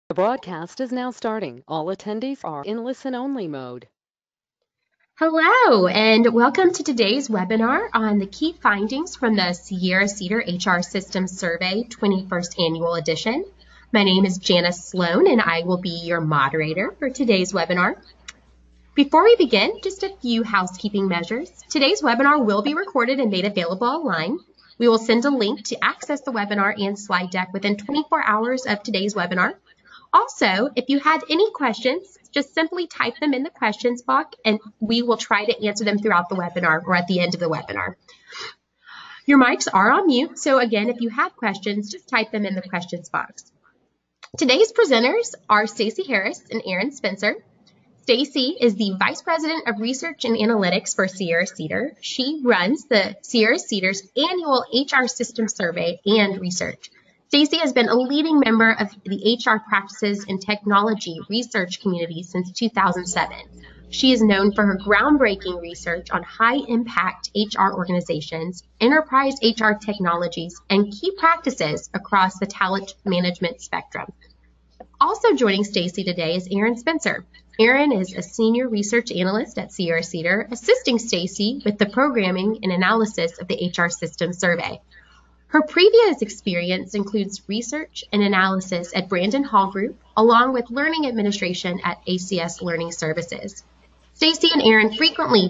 The broadcast is now starting. All attendees are in listen-only mode. Hello, and welcome to today's webinar on the key findings from the Sierra-Cedar HR Systems Survey 21st Annual Edition. My name is Janice Sloan, and I will be your moderator for today's webinar. Before we begin, just a few housekeeping measures. Today's webinar will be recorded and made available online. We will send a link to access the webinar and slide deck within 24 hours of today's webinar. Also, if you had any questions, just simply type them in the questions box and we will try to answer them throughout the webinar or at the end of the webinar. Your mics are on mute, so again, if you have questions, just type them in the questions box. Today's presenters are Stacey Harris and Erin Spencer. Stacey is the Vice President of Research and Analytics for Sierra-Cedar. She runs the Sierra-Cedar's annual HR Systems Survey and research. Stacey has been a leading member of the HR practices and technology research community since 2007. She is known for her groundbreaking research on high-impact HR organizations, enterprise HR technologies, and key practices across the talent management spectrum. Also joining Stacey today is Erin Spencer. Erin is a senior research analyst at Sierra-Cedar, assisting Stacey with the programming and analysis of the HR Systems Survey. Her previous experience includes research and analysis at Brandon Hall Group, along with learning administration at ACS Learning Services. Stacey and Erin frequently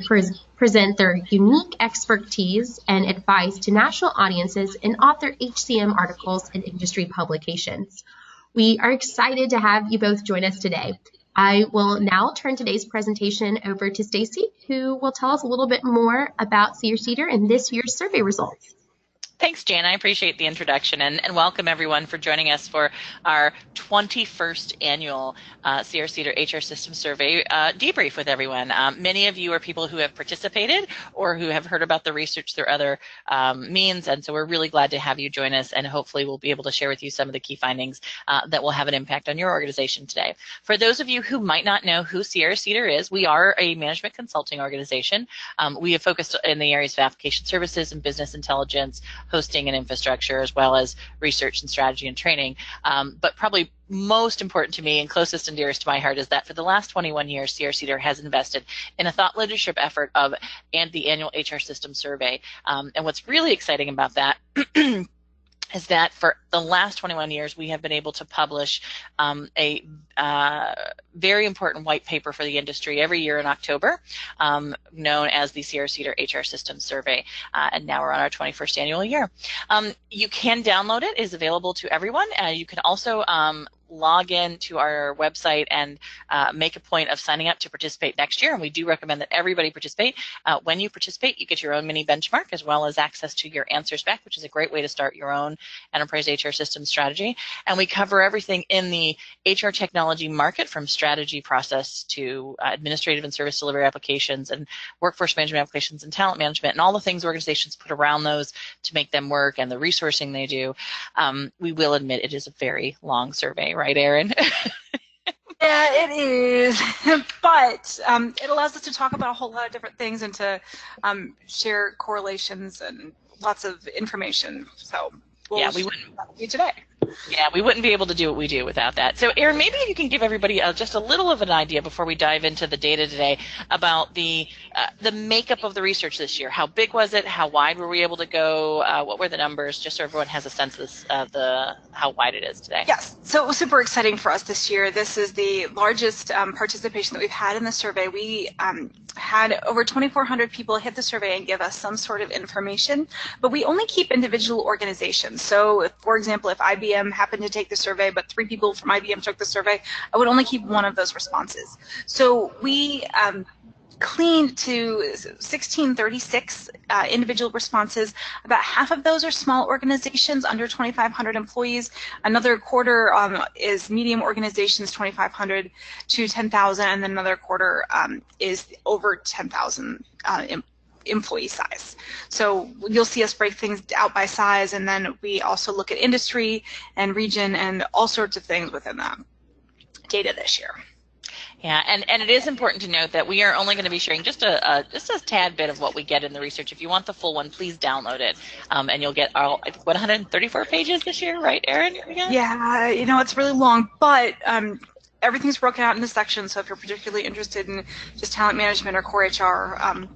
present their unique expertise and advice to national audiences and author HCM articles and industry publications. We are excited to have you both join us today. I will now turn today's presentation over to Stacey, who will tell us a little bit more about Sierra-Cedar and this year's survey results. Thanks, Jan. I appreciate the introduction and welcome everyone for joining us for our 21st annual Sierra-Cedar HR Systems Survey debrief with everyone. Many of you are people who have participated or who have heard about the research through other means, and so we're really glad to have you join us, and hopefully we'll be able to share with you some of the key findings that will have an impact on your organization today. For those of you who might not know who Sierra-Cedar is, we are a management consulting organization. We have focused in the areas of application services and business intelligence, hosting and infrastructure, as well as research and strategy and training. But probably most important to me and closest and dearest to my heart is that for the last 21 years, Sierra-Cedar has invested in a thought leadership effort and the annual HR Systems Survey. And what's really exciting about that is that for the last 21 years, we have been able to publish a very important white paper for the industry every year in October, known as the Sierra-Cedar HR Systems Survey, and now we're on our 21st annual year. You can download it. It is available to everyone. You can also log in to our website and make a point of signing up to participate next year, and we do recommend that everybody participate. When you participate, you get your own mini benchmark as well as access to your answers back, which is a great way to start your own enterprise HR system strategy. And we cover everything in the HR technology market, from strategy process to administrative and service delivery applications and workforce management applications and talent management and all the things organizations put around those to make them work and the resourcing they do. We will admit it is a very long survey, right, Erin? Yeah, it is, but it allows us to talk about a whole lot of different things and to share correlations and lots of information. So we'll we wouldn't do today. Yeah, we wouldn't be able to do what we do without that. So, Erin, maybe you can give everybody just a little of an idea before we dive into the data today about the makeup of the research this year. How big was it? How wide were we able to go? What were the numbers? Just so everyone has a sense of how wide it is today. Yes, so it was super exciting for us this year. This is the largest participation that we've had in the survey. We had over 2,400 people hit the survey and give us some sort of information, but we only keep individual organizations. So, for example, if IBM happened to take the survey, but 3 people from IBM took the survey, I would only keep one of those responses. So we cleaned to 1,636 individual responses. About half of those are small organizations, under 2,500 employees. Another quarter is medium organizations, 2,500 to 10,000, and then another quarter is over 10,000 employee size. So you'll see us break things out by size, and then we also look at industry and region and all sorts of things within that data this year. Yeah, and it is important to note that we are only going to be sharing just a tad bit of what we get in the research. If you want the full one, please download it, and you'll get all, I think, 134 pages this year, right, Erin? Yeah, it's really long, but everything's broken out into sections. So if you're particularly interested in just talent management or core HR,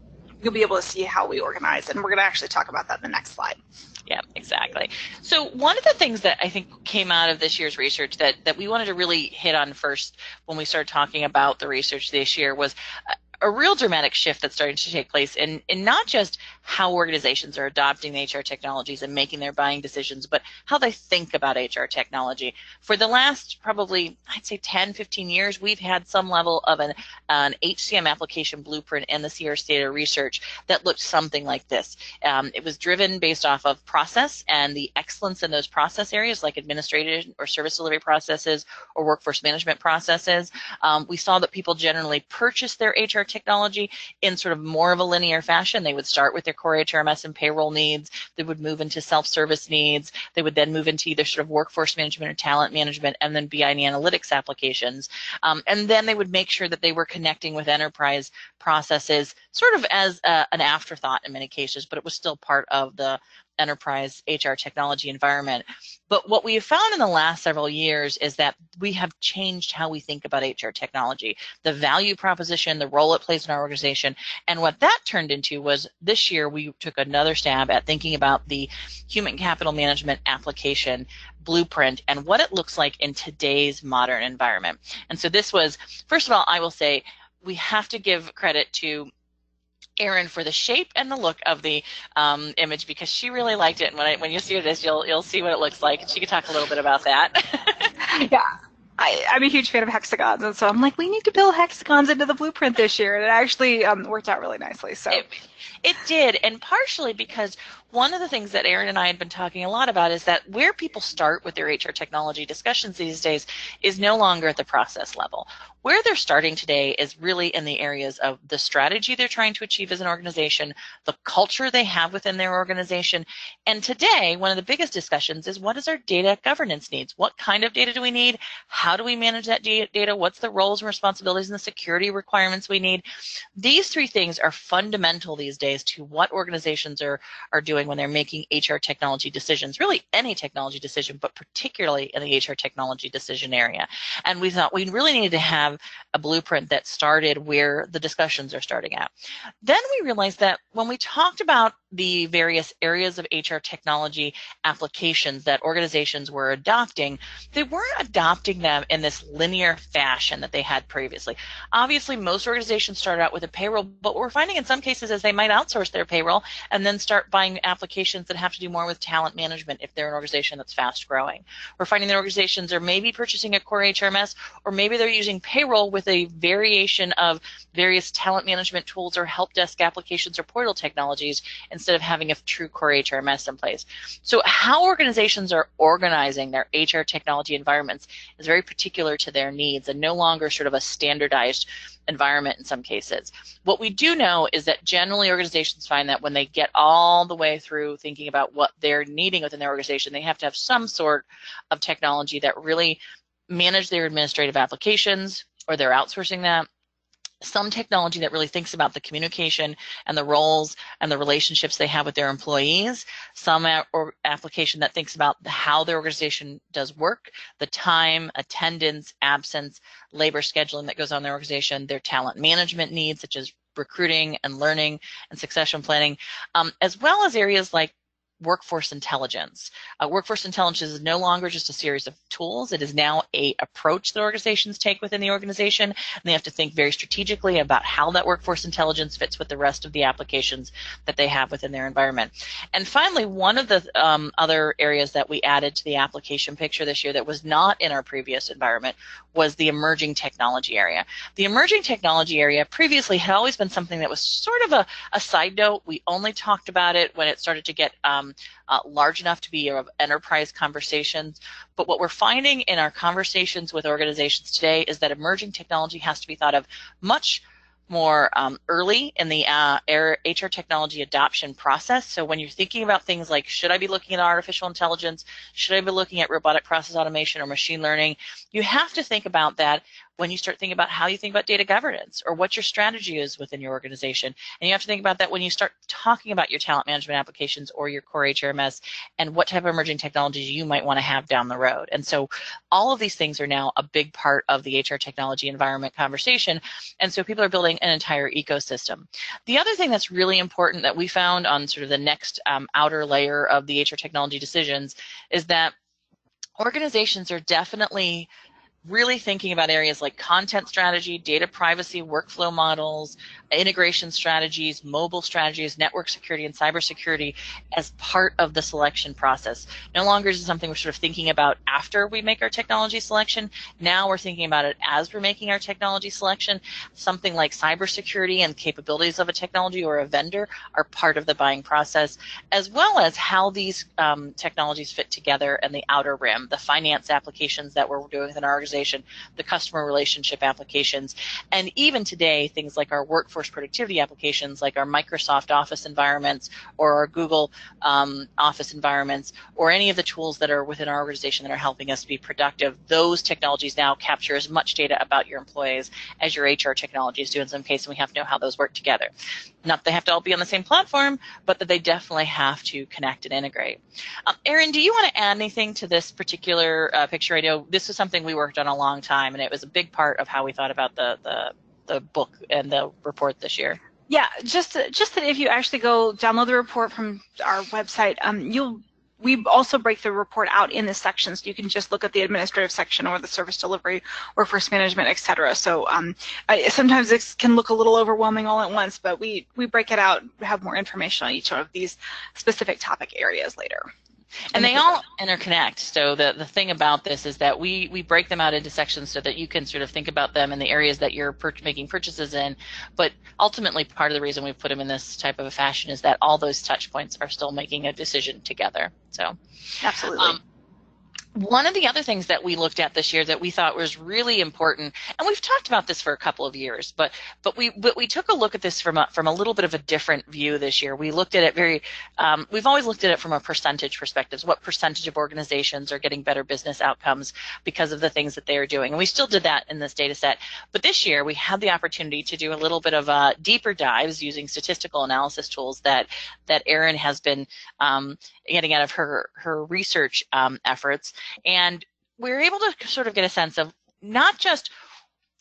you'll be able to see how we organize, and we're going to actually talk about that in the next slide. Yeah, exactly. So one of the things that I think came out of this year's research that we wanted to really hit on first when we started talking about the research this year was a real dramatic shift that's starting to take place in not just how organizations are adopting HR technologies and making their buying decisions, but how they think about HR technology. For the last probably, I'd say 10, 15 years, we've had some level of an HCM application blueprint in the Sierra-Cedar research that looked something like this. It was driven based off of process and the excellence in those process areas like administrative or service delivery processes or workforce management processes. We saw that people generally purchase their HR technology in sort of more of a linear fashion. They would start with their core HRMS and payroll needs. They would move into self-service needs. They would then move into either sort of workforce management or talent management and then BI and analytics applications. And then they would make sure that they were connecting with enterprise processes sort of as an afterthought in many cases, but it was still part of the enterprise HR technology environment. But what we have found in the last several years is that we have changed how we think about HR technology, the value proposition, the role it plays in our organization. And what that turned into was this year we took another stab at thinking about the human capital management application blueprint and what it looks like in today's modern environment. And so this was, first of all, I will say we have to give credit to Erin for the shape and the look of the image because she really liked it. And when you see this, you'll see what it looks like. And she can talk a little bit about that. Yeah. I'm a huge fan of hexagons, and so I'm like, we need to build hexagons into the blueprint this year, and it actually worked out really nicely. So it did, and partially because one of the things that Erin and I had been talking a lot about is that where people start with their HR technology discussions these days is no longer at the process level. Where they're starting today is really in the areas of the strategy they're trying to achieve as an organization, the culture they have within their organization. And today, one of the biggest discussions is what is our data governance needs? What kind of data do we need? How do we manage that data? What's the roles and responsibilities and the security requirements we need? These three things are fundamental these days to what organizations are doing when they're making HR technology decisions, really any technology decision, but particularly in the HR technology decision area. And we thought we really needed to have a blueprint that started where the discussions are starting at. Then we realized that when we talked about the various areas of HR technology applications that organizations were adopting, they weren't adopting them in this linear fashion that they had previously. Obviously, most organizations started out with a payroll, but what we're finding in some cases is they might outsource their payroll and then start buying applications that have to do more with talent management if they're an organization that's fast growing. We're finding that organizations are maybe purchasing a core HRMS, or maybe they're using payroll with a variation of various talent management tools or help desk applications or portal technologies instead of having a true core HRMS in place. So how organizations are organizing their HR technology environments is very particular to their needs and no longer sort of a standardized environment in some cases. What we do know is that generally organizations find that when they get all the way through thinking about what they're needing within their organization, they have to have some sort of technology that really manage their administrative applications, or they're outsourcing that. Some technology that really thinks about the communication and the roles and the relationships they have with their employees. Some application that thinks about how their organization does work, the time, attendance, absence, labor scheduling that goes on in their organization, their talent management needs, such as recruiting and learning and succession planning, as well as areas like workforce intelligence. Workforce intelligence is no longer just a series of tools. It is now an approach that organizations take within the organization, and they have to think very strategically about how that workforce intelligence fits with the rest of the applications that they have within their environment. And finally, one of the other areas that we added to the application picture this year that was not in our previous environment was the emerging technology area. The emerging technology area previously had always been something that was sort of a side note. We only talked about it when it started to get large enough to be of enterprise conversations. But what we're finding in our conversations with organizations today is that emerging technology has to be thought of much more early in the HR technology adoption process. So when you're thinking about things like, should I be looking at artificial intelligence? Should I be looking at robotic process automation or machine learning? You have to think about that when you start thinking about how you think about data governance or what your strategy is within your organization. And you have to think about that when you start talking about your talent management applications or your core HRMS and what type of emerging technologies you might want to have down the road. And so all of these things are now a big part of the HR technology environment conversation. And so people are building an entire ecosystem. The other thing that's really important that we found on sort of the next outer layer of the HR technology decisions is that organizations are definitely really thinking about areas like content strategy, data privacy, workflow models, integration strategies, mobile strategies, network security, and cybersecurity as part of the selection process. No longer is it something we're sort of thinking about after we make our technology selection. Now we're thinking about it as we're making our technology selection. Something like cybersecurity and capabilities of a technology or a vendor are part of the buying process, as well as how these technologies fit together and the outer rim, the finance applications that we're doing within our organization, the customer relationship applications, and even today, things like our workforce productivity applications, like our Microsoft Office environments or our Google Office environments, or any of the tools that are within our organization that are helping us be productive. Those technologies now capture as much data about your employees as your HR technologies do in some cases, and we have to know how those work together. Not that they have to all be on the same platform, but that they definitely have to connect and integrate. Erin, do you want to add anything to this particular picture? I know this is something we worked on a long time, and it was a big part of how we thought about the book and the report this year. Yeah, just that if you actually go download the report from our website, we also break the report out in the sections. You can just look at the administrative section or the service delivery, workforce management, etc. So sometimes it can look a little overwhelming all at once, but we break it out, have more information on each of these specific topic areas later. And they all interconnect. So the thing about this is that we break them out into sections so that you can sort of think about them in the areas that you're making purchases in. But ultimately, part of the reason we've put them in this type of a fashion is that all those touch points are still making a decision together. So absolutely. One of the other things that we looked at this year that we thought was really important, and we've talked about this for a couple of years, but we took a look at this from a little bit of a different view this year. We looked at it we've always looked at it from a percentage perspective. What percentage of organizations are getting better business outcomes because of the things that they are doing? And we still did that in this data set. But this year we had the opportunity to do a little bit of deeper dives using statistical analysis tools that Erin has been getting out of her research efforts. And we're able to sort of get a sense of not just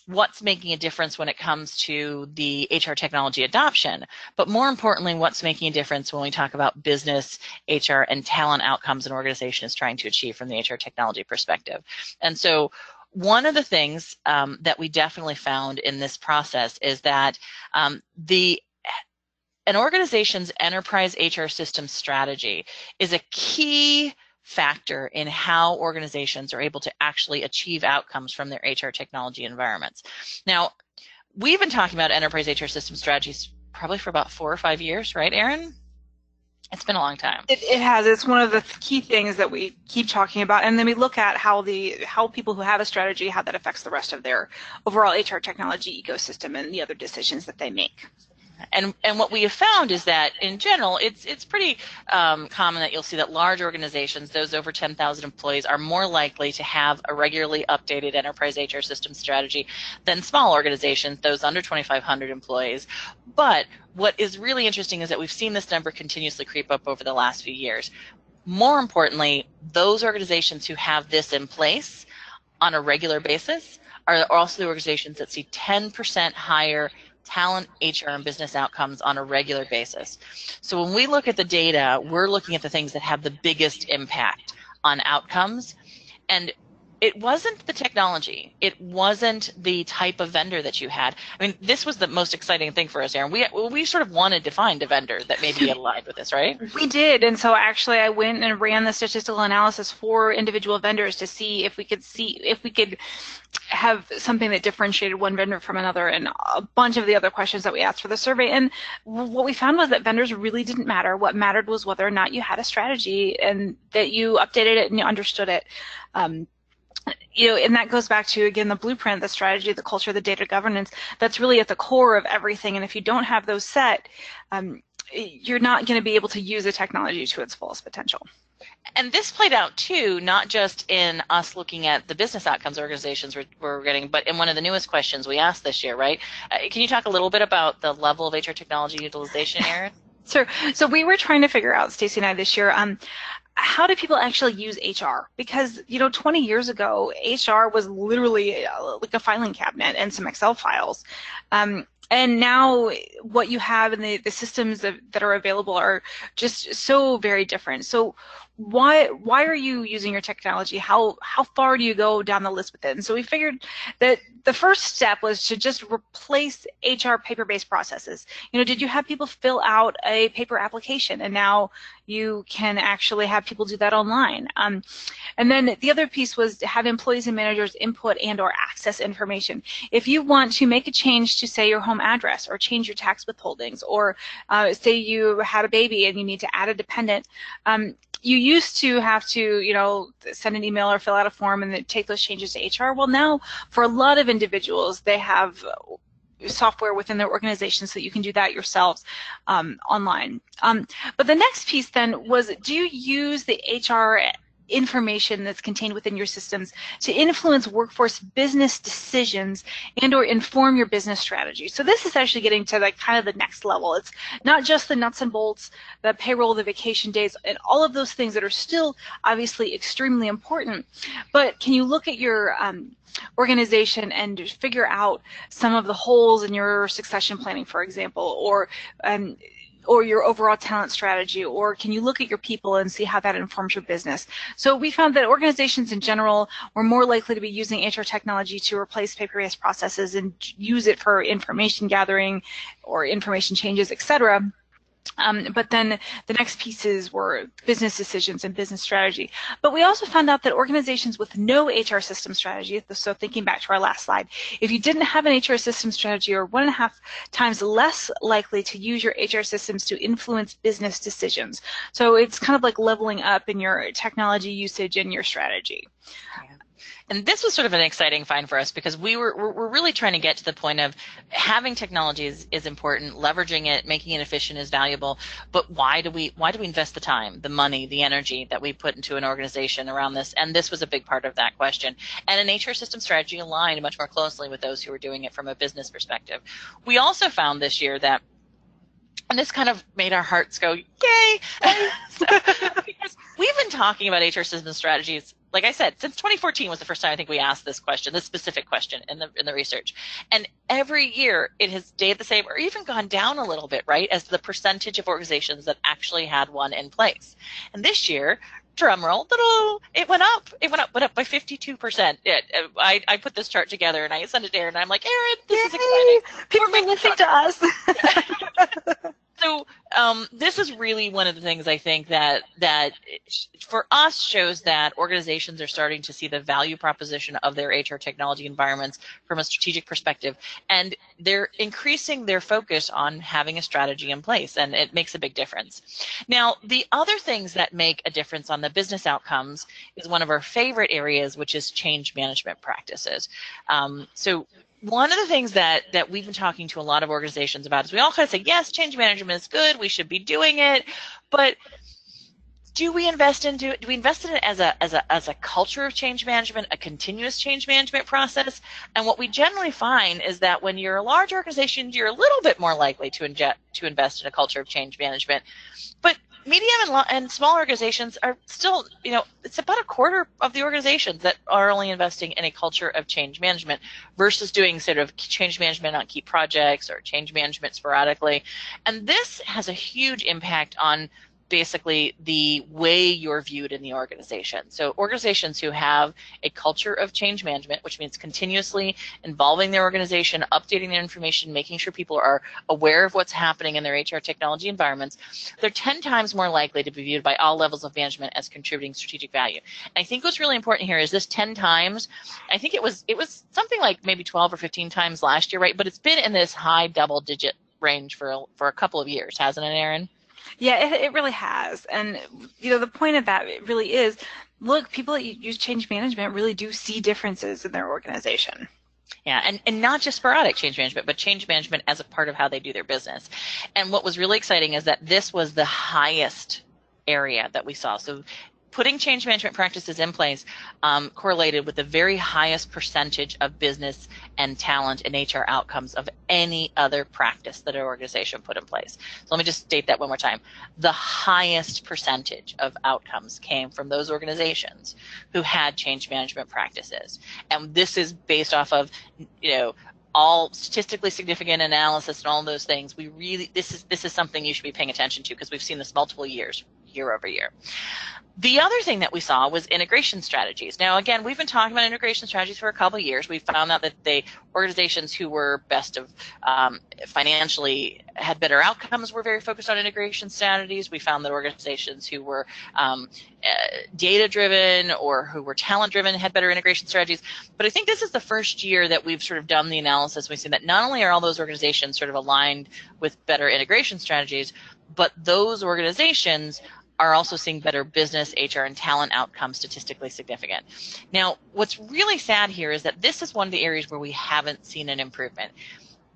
what's making a difference when it comes to the HR technology adoption, but more importantly, what's making a difference when we talk about business, HR, and talent outcomes an organization is trying to achieve from the HR technology perspective. And so one of the things that we definitely found in this process is that an organization's enterprise HR system strategy is a key factor in how organizations are able to actually achieve outcomes from their HR technology environments. Now, we've been talking about enterprise HR system strategies probably for about 4 or 5 years, right, Erin? It's been a long time. It has. It's one of the key things that we keep talking about, and then we look at how people who have a strategy, how that affects the rest of their overall HR technology ecosystem and the other decisions that they make. And what we have found is that in general, it's pretty common that you'll see that large organizations, those over 10,000 employees, are more likely to have a regularly updated enterprise HR system strategy than small organizations, those under 2,500 employees. But what is really interesting is that we've seen this number continuously creep up over the last few years. More importantly, those organizations who have this in place on a regular basis are also the organizations that see 10% higher talent, HR, and business outcomes on a regular basis. So when we look at the data, we're looking at the things that have the biggest impact on outcomes. And it wasn't the technology. It wasn't the type of vendor that you had. I mean, this was the most exciting thing for us, Erin. We sort of wanted to find a vendor that maybe aligned with this, right? We did. And so actually I went and ran the statistical analysis for individual vendors to see if we could have something that differentiated one vendor from another, and a bunch of the other questions that we asked for the survey. And what we found was that vendors really didn't matter. What mattered was whether or not you had a strategy and that you updated it and you understood it. And that goes back to, again, the blueprint, the strategy, the culture, the data governance. That's really at the core of everything. And if you don't have those set, you're not going to be able to use the technology to its fullest potential. And this played out too, not just in us looking at the business outcomes organizations were getting, but in one of the newest questions we asked this year, right? Can you talk a little bit about the level of HR technology utilization, Erin? Sure. So we were trying to figure out, Stacey and I this year, how do people actually use HR? Because, 20 years ago, HR was literally like a filing cabinet and some Excel files. And now what you have and the systems that are available are just so very different. So why are you using your technology? How far do you go down the list with it? And so we figured that the first step was to just replace HR paper-based processes. Did you have people fill out a paper application, and now you can actually have people do that online? And then the other piece was to have employees and managers input and/or access information. If you want to make a change to, say, your home address, or change your tax withholdings, or say you had a baby and you need to add a dependent, you used to have to, send an email or fill out a form and then take those changes to HR. Well, now for a lot of individuals, they have software within their organization so that you can do that yourselves online. But the next piece then was, do you use the HR information that's contained within your systems to influence workforce business decisions and/or inform your business strategy? So this is actually getting to kind of the next level. It's not just the nuts and bolts, the payroll, the vacation days, and all of those things that are still obviously extremely important. But can you look at your organization and figure out some of the holes in your succession planning, for example, or your overall talent strategy, or can you look at your people and see how that informs your business? So we found that organizations in general were more likely to be using HR technology to replace paper-based processes and use it for information gathering or information changes, etc. But then the next pieces were business decisions and business strategy. But we also found out that organizations with no HR system strategy, so thinking back to our last slide, if you didn't have an HR system strategy, you're 1.5 times less likely to use your HR systems to influence business decisions. So it's kind of like leveling up in your technology usage and your strategy. Yeah. And this was sort of an exciting find for us because we're really trying to get to the point of having technology is important, leveraging it, making it efficient is valuable, but why do we invest the time, the money, the energy that we put into an organization around this? And this was a big part of that question. And an HR system strategy aligned much more closely with those who were doing it from a business perspective. We also found this year that, and this kind of made our hearts go, yay! Because we've been talking about HR system strategies, like I said, since 2014 was the first time I think we asked this question, this specific question in the research. And every year it has stayed the same or even gone down a little bit, right, as the percentage of organizations that actually had one in place. And this year, drum roll, it went up. It went up by 52%. I put this chart together and I sent it to Erin and I'm like, Erin, this is exciting. People are listening to us. So this is really one of the things I think that for us shows that organizations are starting to see the value proposition of their HR technology environments from a strategic perspective, and they're increasing their focus on having a strategy in place, and it makes a big difference. Now, the other things that make a difference on the business outcomes is one of our favorite areas, which is change management practices. So one of the things that we've been talking to a lot of organizations about is we all kind of say, yes, change management is good, we should be doing it, but do we invest in it as a culture of change management, a continuous change management process? And what we generally find is that when you're a large organization, you're a little bit more likely to invest in a culture of change management. But medium and small organizations are still, it's about a quarter of the organizations that are only investing in a culture of change management versus doing sort of change management on key projects or change management sporadically. And this has a huge impact on basically the way you're viewed in the organization. So organizations who have a culture of change management, which means continuously involving their organization, updating their information, making sure people are aware of what's happening in their HR technology environments, they're 10 times more likely to be viewed by all levels of management as contributing strategic value. And I think what's really important here is this 10 times, I think it was something like maybe 12 or 15 times last year, right? But it's been in this high double-digit range for a couple of years, hasn't it, Erin? Yeah, it really has. And, the point of that really is, look, people that use change management really do see differences in their organization. Yeah, and not just sporadic change management, but change management as a part of how they do their business. And what was really exciting is that this was the highest area that we saw. So putting change management practices in place correlated with the very highest percentage of business and talent and HR outcomes of any other practice that an organization put in place. So let me just state that one more time. The highest percentage of outcomes came from those organizations who had change management practices. And this is based off of, all statistically significant analysis and all those things. This is something you should be paying attention to, because we've seen this multiple years, year over year. The other thing that we saw was integration strategies. Now, again, we've been talking about integration strategies for a couple of years. We found out that the organizations who were best of financially had better outcomes were very focused on integration strategies. We found that organizations who were data-driven or who were talent-driven had better integration strategies. But I think this is the first year that we've sort of done the analysis. We've seen that not only are all those organizations sort of aligned with better integration strategies, but those organizations are also seeing better business, HR, and talent outcomes statistically significant. Now, what's really sad here is that this is one of the areas where we haven't seen an improvement.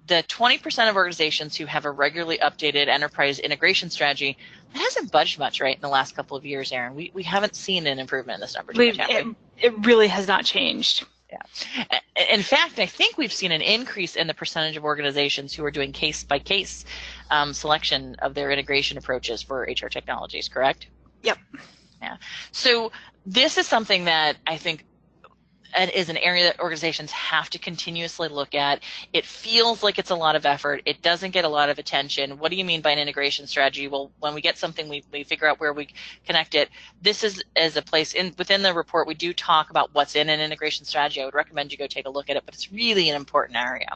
The 20% of organizations who have a regularly updated enterprise integration strategy, that hasn't budged much, right, in the last couple of years, Erin. We haven't seen an improvement in this number. It really has not changed. Yeah. In fact, I think we've seen an increase in the percentage of organizations who are doing case-by-case selection of their integration approaches for HR technologies, correct? Yep. Yeah. So this is something that I think is an area that organizations have to continuously look at. It feels like it's a lot of effort. It doesn't get a lot of attention. What do you mean by an integration strategy? Well, when we get something, we figure out where we connect it. This is as a place within the report, we do talk about what's in an integration strategy. I would recommend you go take a look at it, but it's really an important area.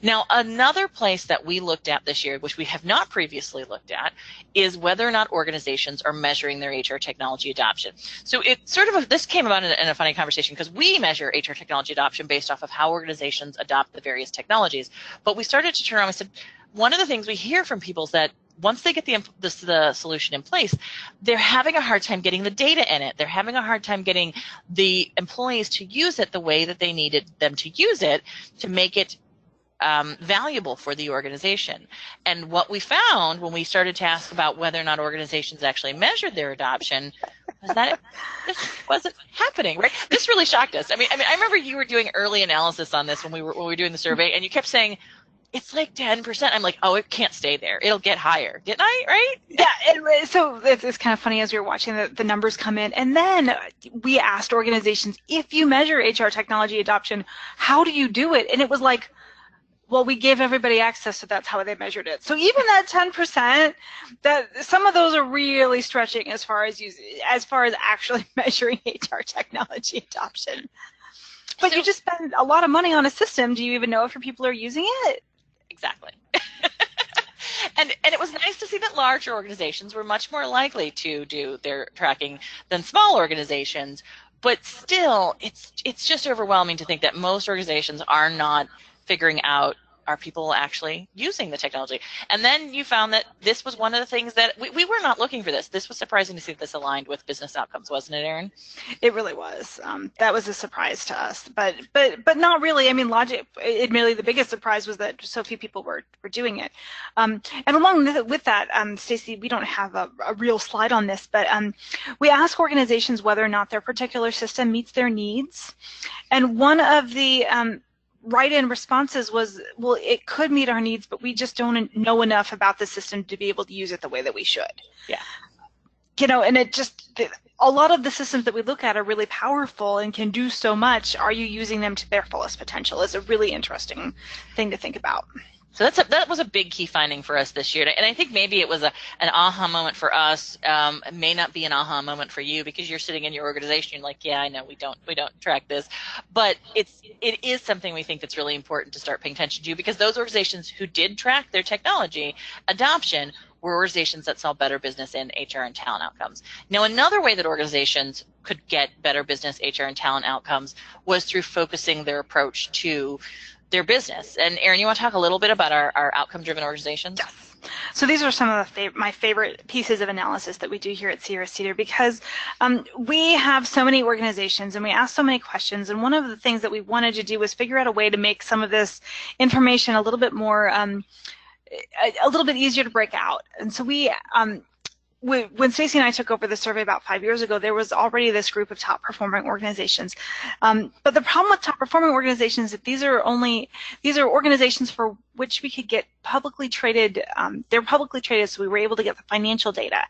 Now, another place that we looked at this year, which we have not previously looked at, is whether or not organizations are measuring their HR technology adoption. So it sort of, this came about in a funny conversation, because we measure HR technology adoption based off of how organizations adopt the various technologies. But we started to turn around and said, one of the things we hear from people is that once they get the solution in place, they're having a hard time getting the data in it. They're having a hard time getting the employees to use it the way that they needed them to use it to make it valuable for the organization. And what we found when we started to ask about whether or not organizations actually measured their adoption was that this wasn't happening, right? This really shocked us. I mean, I remember you were doing early analysis on this when we were doing the survey, and you kept saying, it's like 10%. I'm like, oh, it can't stay there. It'll get higher. Didn't I? Right? Yeah. So it's kind of funny as we were watching the numbers come in. And then we asked organizations, if you measure HR technology adoption, how do you do it? And it was like, well, we gave everybody access, so that's how they measured it. So even that 10%, that some of those are really stretching as far as actually measuring HR technology adoption. But you just spend a lot of money on a system. Do you even know if your people are using it? Exactly. And it was nice to see that larger organizations were much more likely to do their tracking than small organizations. But still, it's just overwhelming to think that most organizations are not figuring out, are people actually using the technology? And then you found that this was one of the things that we were not looking for this. This was surprising to see this aligned with business outcomes, wasn't it, Erin? It really was. That was a surprise to us, but not really. I mean, admittedly, the biggest surprise was that so few people were doing it. And along with that, Stacey, we don't have a real slide on this, but we ask organizations whether or not their particular system meets their needs. And one of the write-in responses was, well, it could meet our needs, but we just don't know enough about the system to be able to use it the way that we should. Yeah. And a lot of the systems that we look at are really powerful and can do so much. Are you using them to their fullest potential? Is a really interesting thing to think about. So that was a big key finding for us this year, and I think maybe it was an aha moment for us. It may not be an aha moment for you because you're sitting in your organization. You're like, yeah, I know we don't track this, but it is something we think that's really important to start paying attention to, because those organizations who did track their technology adoption were organizations that saw better business in HR and talent outcomes. Now, another way that organizations could get better business, HR, and talent outcomes was through focusing their approach to their business. And Erin, you want to talk a little bit about our outcome-driven organizations? Yes. So these are some of my favorite pieces of analysis that we do here at Sierra-Cedar, because we have so many organizations and we ask so many questions, and one of the things that we wanted to do was figure out a way to make some of this information a little bit more, a little bit easier to break out. And so when Stacey and I took over the survey about 5 years ago, there was already this group of top performing organizations. But the problem with top performing organizations is that these are organizations for which we could get publicly traded. They're publicly traded, so we were able to get the financial data.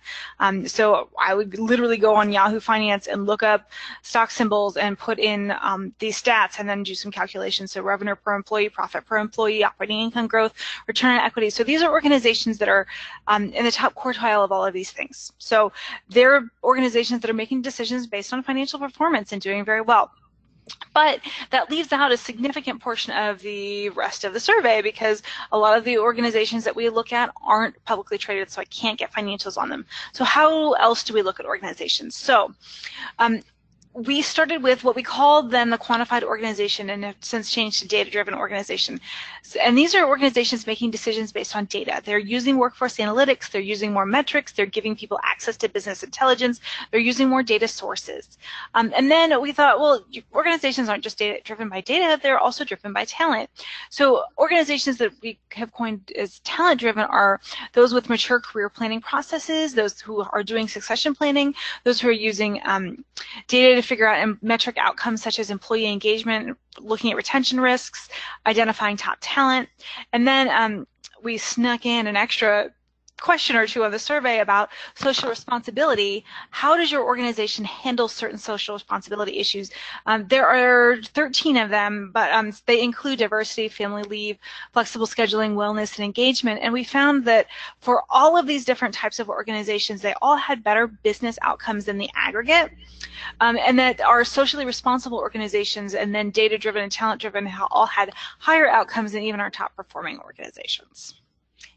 So I would literally go on Yahoo Finance and look up stock symbols and put in these stats and then do some calculations. So revenue per employee, profit per employee, operating income growth, return on equity. So these are organizations that are in the top quartile of all of these things. So they're organizations that are making decisions based on financial performance and doing very well. But that leaves out a significant portion of the rest of the survey, because a lot of the organizations that we look at aren't publicly traded, so I can't get financials on them. So how else do we look at organizations? So we started with what we called then the quantified organization, and have since changed to data-driven organization. And these are organizations making decisions based on data. They're using workforce analytics, they're using more metrics, they're giving people access to business intelligence, they're using more data sources. And then we thought, well, organizations aren't just driven by data, they're also driven by talent. So organizations that we have coined as talent-driven are those with mature career planning processes, those who are doing succession planning, those who are using data to figure out metric outcomes such as employee engagement, looking at retention risks, identifying top talent. And then we snuck in an extra question or two on the survey about social responsibility. How does your organization handle certain social responsibility issues? There are 13 of them, but they include diversity, family leave, flexible scheduling, wellness, and engagement. And we found that for all of these different types of organizations, they all had better business outcomes in the aggregate, and that our socially responsible organizations and then data-driven and talent-driven all had higher outcomes than even our top-performing organizations.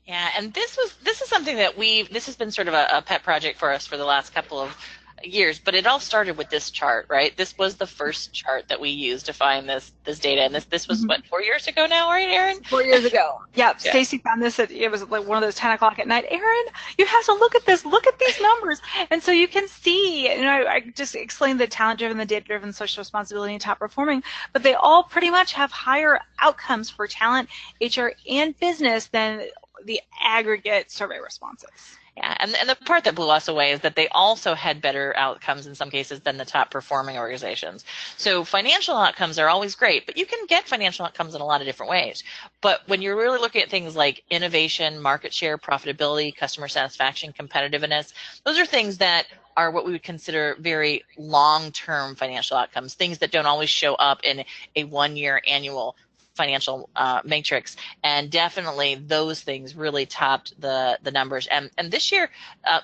Yeah, and this is something that this has been sort of a pet project for us for the last couple of years, but it all started with this chart, right? This was the first chart that we used to find this data, and this was what, 4 years ago now, right, Erin? 4 years ago. Yeah, Stacey found this it was like one of those 10 o'clock at night. Erin, you have to look at this. Look at these numbers. And so you can see, I just explained the talent-driven, the data-driven, social responsibility, and top performing, but they all pretty much have higher outcomes for talent, HR, and business than the aggregate survey responses. Yeah, and the part that blew us away is that they also had better outcomes in some cases than the top performing organizations. So financial outcomes are always great, but you can get financial outcomes in a lot of different ways. But when you're really looking at things like innovation, market share, profitability, customer satisfaction, competitiveness, those are things that are what we would consider very long-term financial outcomes, things that don't always show up in a one-year annual financial matrix, and definitely those things really topped the numbers. And this year,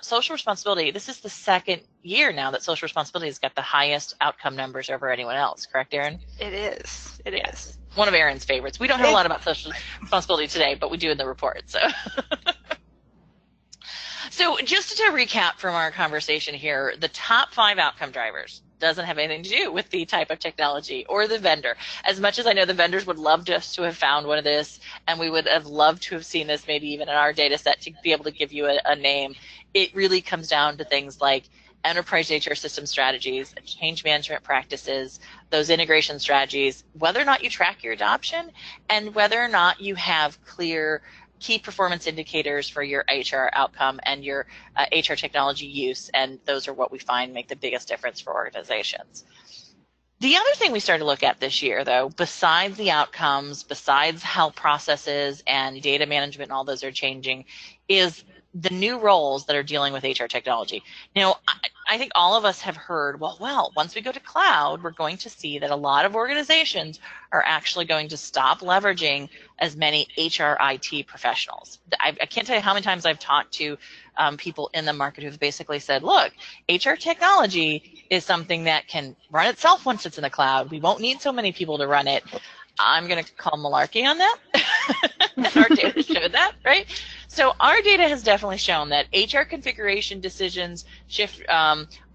social responsibility, this is the second year now that social responsibility has got the highest outcome numbers over anyone else. Correct, Erin? It is. It is. One of Erin's favorites. We don't have a lot about social responsibility today, but we do in the report. So just to recap from our conversation here, the top 5 outcome drivers doesn't have anything to do with the type of technology or the vendor. As much as I know the vendors would love us to have found one of this, and we would have loved to have seen this maybe even in our data set to be able to give you a name, it really comes down to things like enterprise HR system strategies, change management practices, those integration strategies, whether or not you track your adoption, and whether or not you have clear key performance indicators for your HR outcome and your HR technology use, and those are what we find make the biggest difference for organizations. The other thing we started to look at this year, though, besides the outcomes, besides how processes and data management and all those are changing, is the new roles that are dealing with HR technology. Now, I think all of us have heard, well, once we go to cloud, we're going to see that a lot of organizations are actually going to stop leveraging as many HR IT professionals. I can't tell you how many times I've talked to people in the market who've basically said, look, HR technology is something that can run itself once it's in the cloud. We won't need so many people to run it. I'm going to call malarkey on that. Our data showed that, right? So our data has definitely shown that HR configuration decisions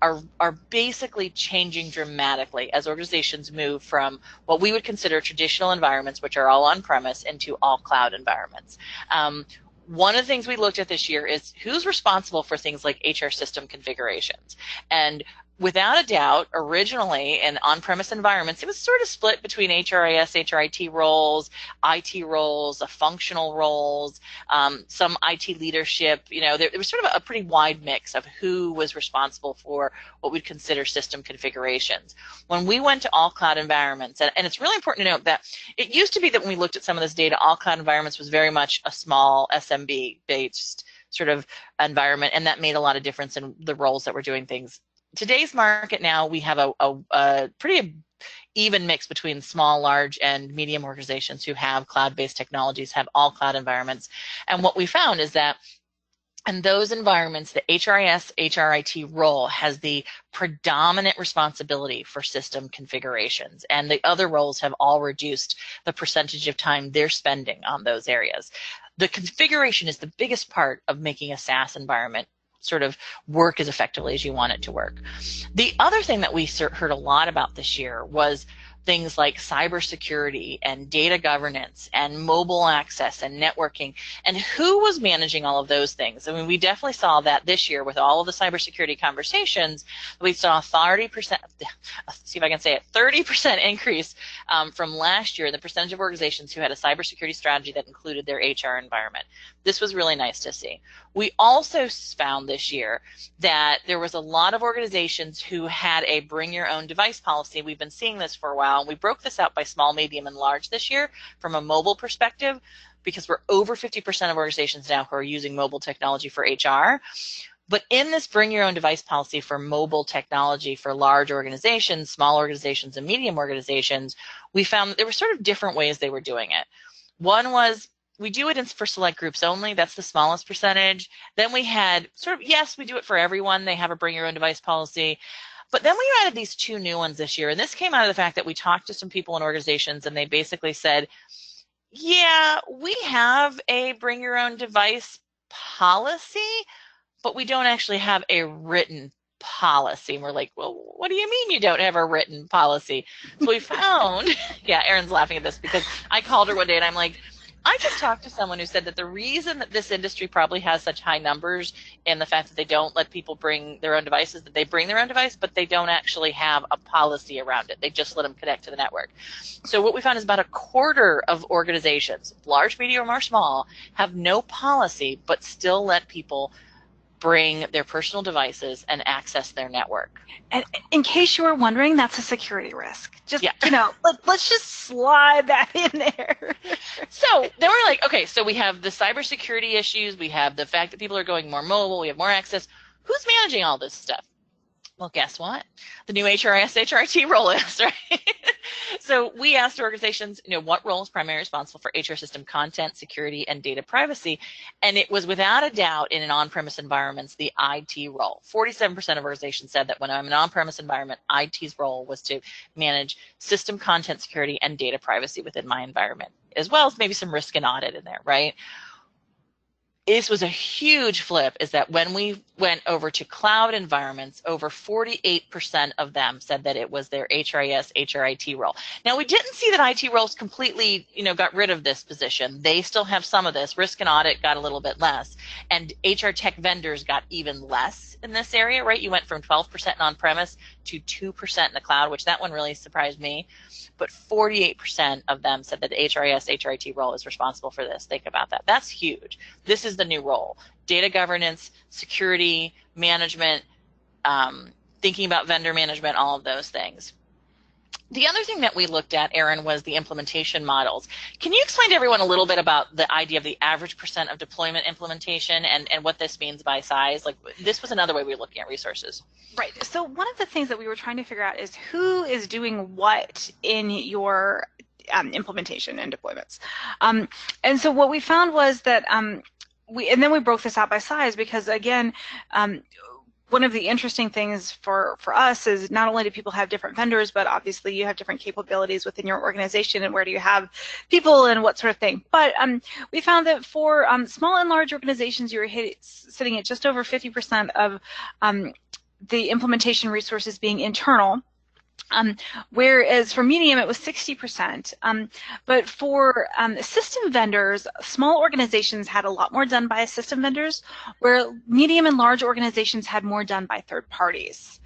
are basically changing dramatically as organizations move from what we would consider traditional environments, which are all on-premise, into all cloud environments. one of the things we looked at this year is who's responsible for things like HR system configurations. And without a doubt, originally in on-premise environments, it was sort of split between HRIS, HRIT roles, IT roles, functional roles, some IT leadership. There was sort of a pretty wide mix of who was responsible for what we'd consider system configurations. When we went to all cloud environments, and it's really important to note that it used to be that when we looked at some of this data, all cloud environments was very much a small SMB-based sort of environment, and that made a lot of difference in the roles that were doing things. Today's market now, we have a pretty even mix between small, large, and medium organizations who have cloud-based technologies, have all cloud environments. And what we found is that in those environments, the HRIS, HRIT role has the predominant responsibility for system configurations, and the other roles have all reduced the percentage of time they're spending on those areas. The configuration is the biggest part of making a SaaS environment sort of work as effectively as you want it to work. The other thing that we heard a lot about this year was things like cybersecurity and data governance and mobile access and networking, and who was managing all of those things. I mean, we definitely saw that this year with all of the cybersecurity conversations. We saw 30%, see if I can say it, 30% increase from last year in the percentage of organizations who had a cybersecurity strategy that included their HR environment. This was really nice to see. We also found this year that there was a lot of organizations who had a bring your own device policy. We've been seeing this for a while. We broke this out by small, medium, and large this year from a mobile perspective, because we're over 50% of organizations now who are using mobile technology for HR. But in this bring your own device policy for mobile technology for large organizations, small organizations, and medium organizations, we found that there were sort of different ways they were doing it. One was, we do it for select groups only. That's the smallest percentage. Then we had sort of, yes, we do it for everyone. They have a bring your own device policy. But then we added these two new ones this year, and this came out of the fact that we talked to some people in organizations, and they basically said, yeah, we have a bring your own device policy, but we don't actually have a written policy. And we're like, well, what do you mean you don't have a written policy? So we found, yeah, Erin's laughing at this because I called her one day and I'm like, I just talked to someone who said that the reason that this industry probably has such high numbers in the fact that they don't let people bring their own devices, that they bring their own device, but they don't actually have a policy around it. They just let them connect to the network. So what we found is about a quarter of organizations, large, medium, or small, have no policy, but still let people bring their personal devices and access their network. And in case you were wondering, that's a security risk. Just, let's just slide that in there. So then we're like, okay, so we have the cybersecurity issues. We have the fact that people are going more mobile. We have more access. Who's managing all this stuff? Well, guess what? The new HRIS, HRIT role is, right? So we asked organizations, what role is primarily responsible for HR system content, security, and data privacy? And it was without a doubt in an on-premise environments, the IT role. 47% of organizations said that when I'm in an on-premise environment, IT's role was to manage system content, security, and data privacy within my environment, as well as maybe some risk and audit in there, right? This was a huge flip, is that when we went over to cloud environments, over 48% of them said that it was their HRIS, HRIT role. Now, we didn't see that IT roles completely, got rid of this position. They still have some of this. Risk and audit got a little bit less. And HR tech vendors got even less in this area, right? You went from 12% on-premise to 2% in the cloud, which that one really surprised me. But 48% of them said that the HRIS, HRIT role is responsible for this. Think about that. That's huge. This is the new role. Data governance, security, management, thinking about vendor management, all of those things. The other thing that we looked at, Erin, was the implementation models. Can you explain to everyone a little bit about the idea of the average percent of deployment implementation and what this means by size? Like, this was another way we were looking at resources. Right. So one of the things that we were trying to figure out is who is doing what in your implementation and deployments. And so what we found was that then we broke this out by size because, again, one of the interesting things for us is not only do people have different vendors, but obviously you have different capabilities within your organization and where do you have people and what sort of thing. But we found that for small and large organizations, you were sitting at just over 50% of the implementation resources being internal. Whereas for medium, it was 60%. But for system vendors, small organizations had a lot more done by system vendors, where medium and large organizations had more done by third parties.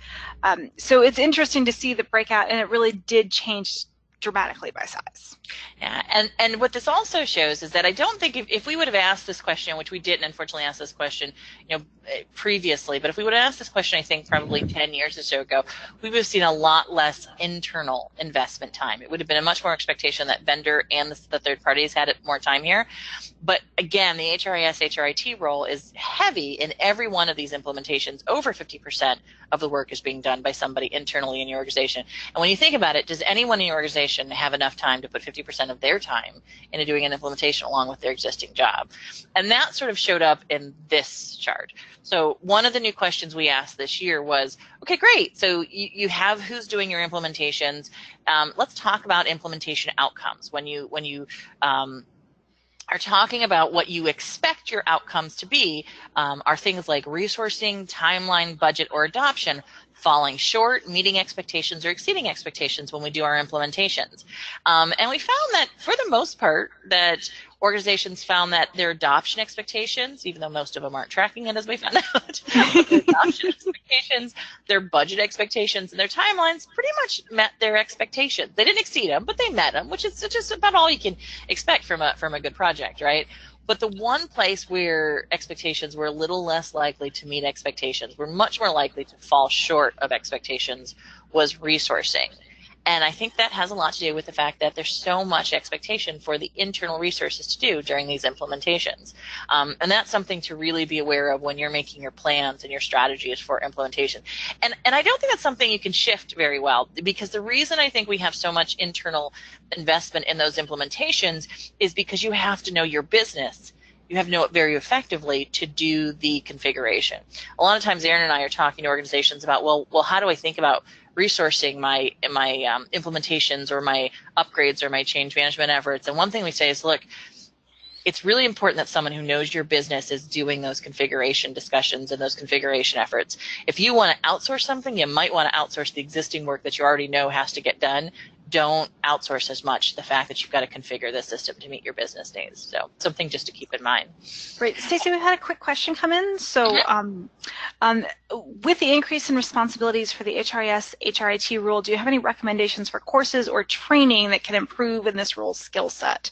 So it's interesting to see the breakout, and it really did change dramatically by size. Yeah, and what this also shows is that I don't think if we would have asked this question, which we didn't unfortunately ask this question, previously, but if we would have asked this question, I think probably 10 years or so ago, we would have seen a lot less internal investment time. It would have been a much more expectation that vendor and the third parties had more time here. But again, the HRIS, HRIT role is heavy in every one of these implementations. Over 50% of the work is being done by somebody internally in your organization. And when you think about it, does anyone in your organization have enough time to put 50% of their time into doing an implementation along with their existing job? And that sort of showed up in this chart. So one of the new questions we asked this year was, okay, great. So you have who's doing your implementations. Let's talk about implementation outcomes. When you are talking about what you expect your outcomes to be, are things like resourcing, timeline, budget, or adoption falling short, meeting expectations, or exceeding expectations when we do our implementations? And we found that for the most part that organizations found that their adoption expectations, even though most of them aren't tracking it as we found out, their adoption expectations, their budget expectations, and their timelines pretty much met their expectations. They didn't exceed them, but they met them, which is just about all you can expect from a good project, right? But the one place where expectations were a little less likely to meet expectations, were much more likely to fall short of expectations, was resourcing. And I think that has a lot to do with the fact that there's so much expectation for the internal resources to do during these implementations. And that's something to really be aware of when you're making your plans and your strategies for implementation. And I don't think that's something you can shift very well, because the reason I think we have so much internal investment in those implementations is because you have to know your business. You have to know it very effectively to do the configuration. A lot of times Erin and I are talking to organizations about, well, how do I think about resourcing my implementations or my upgrades or my change management efforts? And one thing we say is, look, it's really important that someone who knows your business is doing those configuration discussions and those configuration efforts. If you want to outsource something, you might want to outsource the existing work that you already know has to get done. Don't outsource as much the fact that you've got to configure the system to meet your business needs. So something just to keep in mind. Great. Stacey, we had a quick question come in. So with the increase in responsibilities for the HRIS, HRIT role, do you have any recommendations for courses or training that can improve in this role skill set?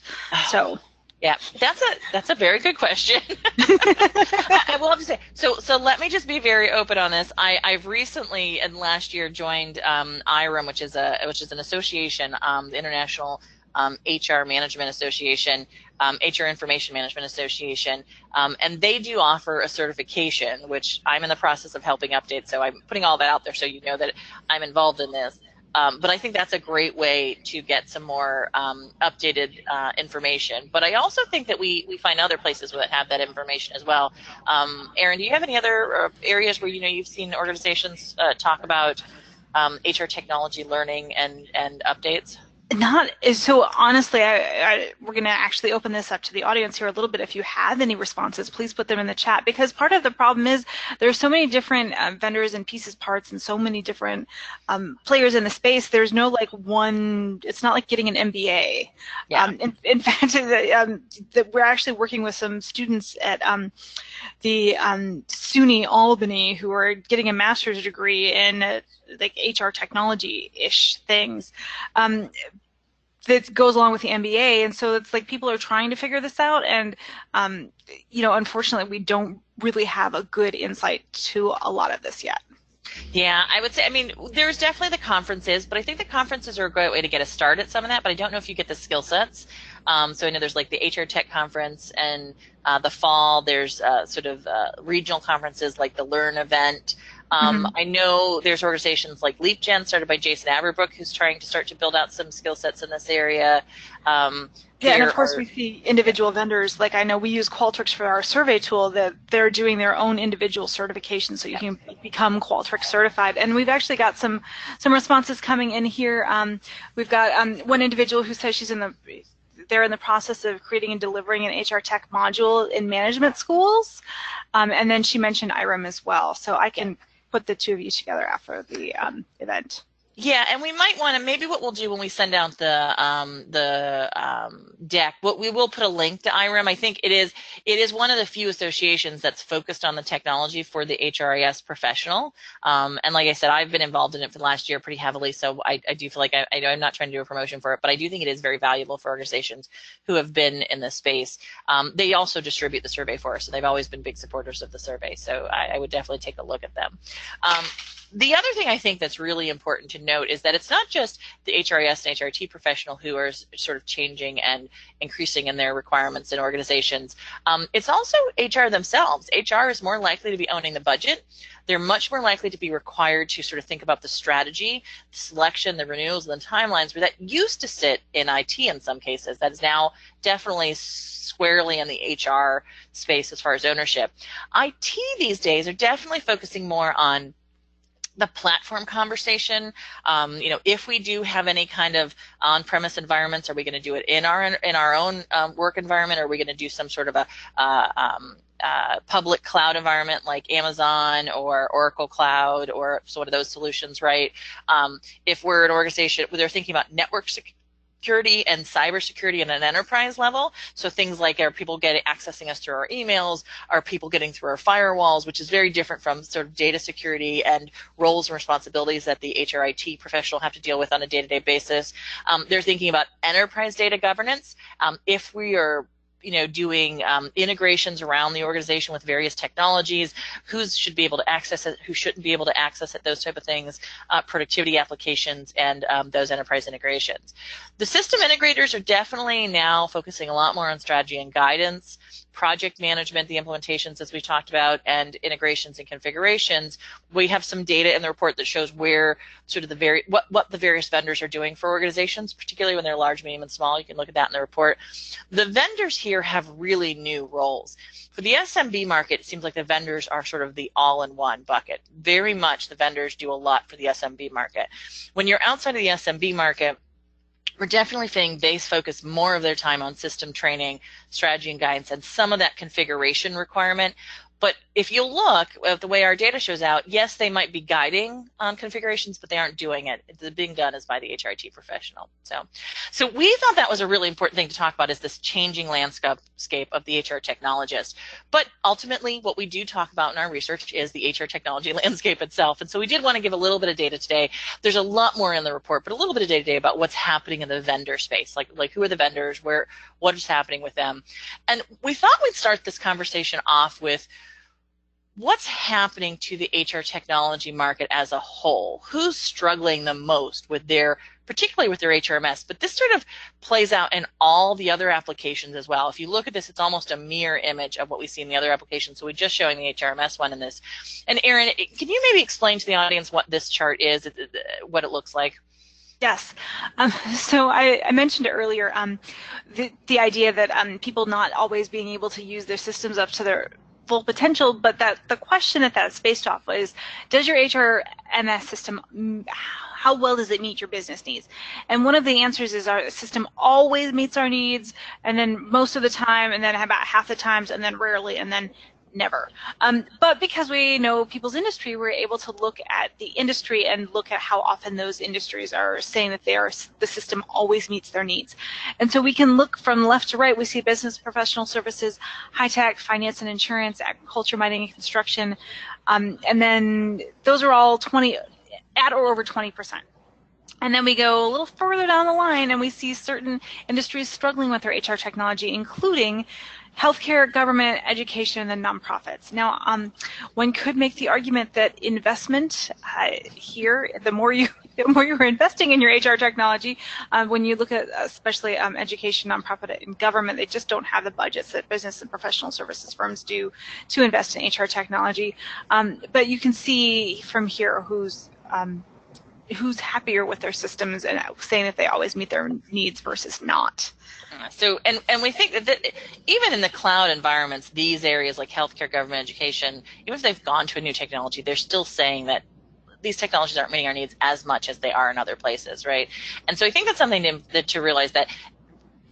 So. Yeah, that's a very good question. I will have to say, so let me just be very open on this. I've recently, in last year, joined IRM, which is an association, the International HR Management Association, HR Information Management Association, and they do offer a certification, which I'm in the process of helping update. So I'm putting all that out there so you know that I'm involved in this. But I think that's a great way to get some more updated information. But I also think that we find other places that have that information as well. Erin, do you have any other areas where you've seen organizations talk about HR technology learning and updates? Not so honestly, we're going to actually open this up to the audience here a little bit. If you have any responses, please put them in the chat, because part of the problem is there's so many different vendors and pieces, parts, and so many different players in the space. There's no like one. It's not like getting an MBA. Yeah. In fact, that we're actually working with some students at the SUNY Albany who are getting a master's degree in like HR technology-ish things. That goes along with the MBA, and so it's like people are trying to figure this out, and unfortunately, we don't really have a good insight to a lot of this yet. Yeah, I would say, there's definitely the conferences, but I think the conferences are a great way to get a start at some of that, but I don't know if you get the skill sets. So I know there's like the HR Tech Conference, and the fall there's regional conferences like the Learn event. I know there's organizations like LeapGen, started by Jason Aberbrook, who's trying to start to build out some skill sets in this area. Yeah, and of course we see individual vendors, like I know we use Qualtrics for our survey tool, that they're doing their own individual certification so you can become Qualtrics certified. And we've actually got some responses coming in here. We've got one individual who says they're in the process of creating and delivering an HR tech module in management schools. And then she mentioned IRM as well. So I can put the two of you together after the event. Yeah, and we might want to, maybe what we'll do when we send out the deck, what we will put a link to IREM. I think it is one of the few associations that's focused on the technology for the HRIS professional. And like I said, I've been involved in it for the last year pretty heavily, so I do feel like I'm not trying to do a promotion for it, but I do think it is very valuable for organizations who have been in this space. They also distribute the survey for us, so they've always been big supporters of the survey. So I would definitely take a look at them. The other thing I think that's really important to note is that it's not just the HRIS and HRT professional who are sort of changing and increasing in their requirements in organizations. It's also HR themselves. HR is more likely to be owning the budget. They're much more likely to be required to sort of think about the strategy, the selection, the renewals, and the timelines, where that used to sit in IT in some cases. That is now definitely squarely in the HR space as far as ownership. IT these days are definitely focusing more on the platform conversation. If we do have any kind of on-premise environments, are we going to do it in our own work environment? Or are we going to do some sort of a public cloud environment like Amazon or Oracle Cloud or one of those solutions, right? If we're an organization where they're thinking about network security and cybersecurity at an enterprise level. So things like, are people accessing us through our emails? Are people getting through our firewalls, which is very different from sort of data security and roles and responsibilities that the HRIT professional have to deal with on a day-to-day basis. They're thinking about enterprise data governance. If we are doing integrations around the organization with various technologies, who should be able to access it, who shouldn't be able to access it, those type of things, productivity applications, and those enterprise integrations. The system integrators are definitely now focusing a lot more on strategy and guidance, project management, the implementations as we talked about, and integrations and configurations. We have some data in the report that shows where sort of what the various vendors are doing for organizations, particularly when they're large, medium, and small. You can look at that in the report. The vendors here have really new roles. For the SMB market, it seems like the vendors are sort of the all-in-one bucket. Very much the vendors do a lot for the SMB market. When you're outside of the SMB market, we're definitely seeing they focus more of their time on system training, strategy and guidance, and some of that configuration requirement. But if you look at the way our data shows out, yes, they might be guiding on configurations, but they aren't doing it. The being done is by the HRT professional. So we thought that was a really important thing to talk about, is this changing landscape of the HR technologist. But ultimately, what we do talk about in our research is the HR technology landscape itself. And so we did want to give a little bit of data today. There's a lot more in the report, but a little bit of data today about what's happening in the vendor space, like who are the vendors, what is happening with them. And we thought we'd start this conversation off with what's happening to the HR technology market as a whole. Who's struggling the most with particularly with their HRMS, but this sort of plays out in all the other applications as well. If you look at this, it's almost a mirror image of what we see in the other applications. So we're just showing the HRMS one in this. And Erin, can you maybe explain to the audience what this chart is, what it looks like? Yes. So I mentioned earlier the idea that people not always being able to use their systems up to their full potential, but that the question that's based off is, does your HRMS system, how well does it meet your business needs? And one of the answers is our system always meets our needs, and then most of the time, and then about half the times, and then rarely, and then never. But because we know people's industry, we're able to look at the industry and look at how often those industries are saying that the system always meets their needs. And so we can look from left to right. We see business, professional services, high tech, finance and insurance, agriculture, mining and construction. And then those are all at or over 20%. And then we go a little further down the line and we see certain industries struggling with their HR technology, including healthcare, government, education, and then nonprofits. Now, one could make the argument that investment here, the more you're investing in your HR technology, when you look at especially education, nonprofit, and government, they just don't have the budgets that business and professional services firms do to invest in HR technology. But you can see from here who's happier with their systems and saying that they always meet their needs versus not. So, and we think that even in the cloud environments, these areas like healthcare, government, education, even if they've gone to a new technology, they're still saying that these technologies aren't meeting our needs as much as they are in other places, right? And so I think that's something to realize, that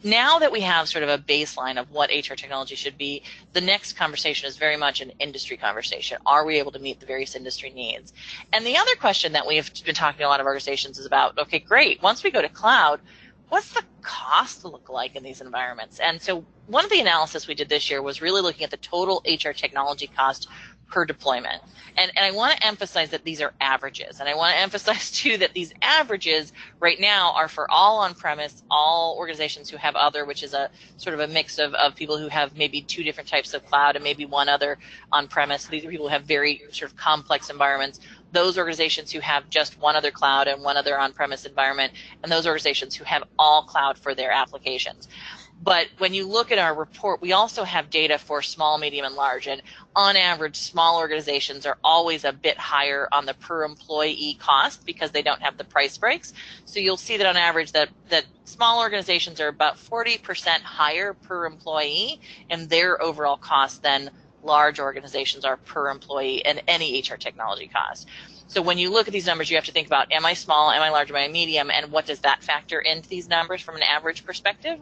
now that we have sort of a baseline of what HR technology should be, the next conversation is very much an industry conversation. Are we able to meet the various industry needs? And the other question that we have been talking to a lot of organizations is about, okay, great, once we go to cloud, what's the cost look like in these environments? And so one of the analysis we did this year was really looking at the total HR technology cost per deployment. And I want to emphasize that these are averages. And I want to emphasize, too, that these averages right now are for all on-premise, all organizations who have other, which is a sort of a mix of people who have maybe 2 different types of cloud and maybe 1 other on-premise. These are people who have very sort of complex environments. Those organizations who have just 1 other cloud and 1 other on-premise environment, and those organizations who have all cloud for their applications. But when you look at our report, we also have data for small, medium, and large. And on average, small organizations are always a bit higher on the per employee cost because they don't have the price breaks. So you'll see that on average that small organizations are about 40% higher per employee in their overall cost than large organizations are per employee in any HR technology cost. So when you look at these numbers, you have to think about, am I small, am I large, am I medium, and what does that factor into these numbers from an average perspective?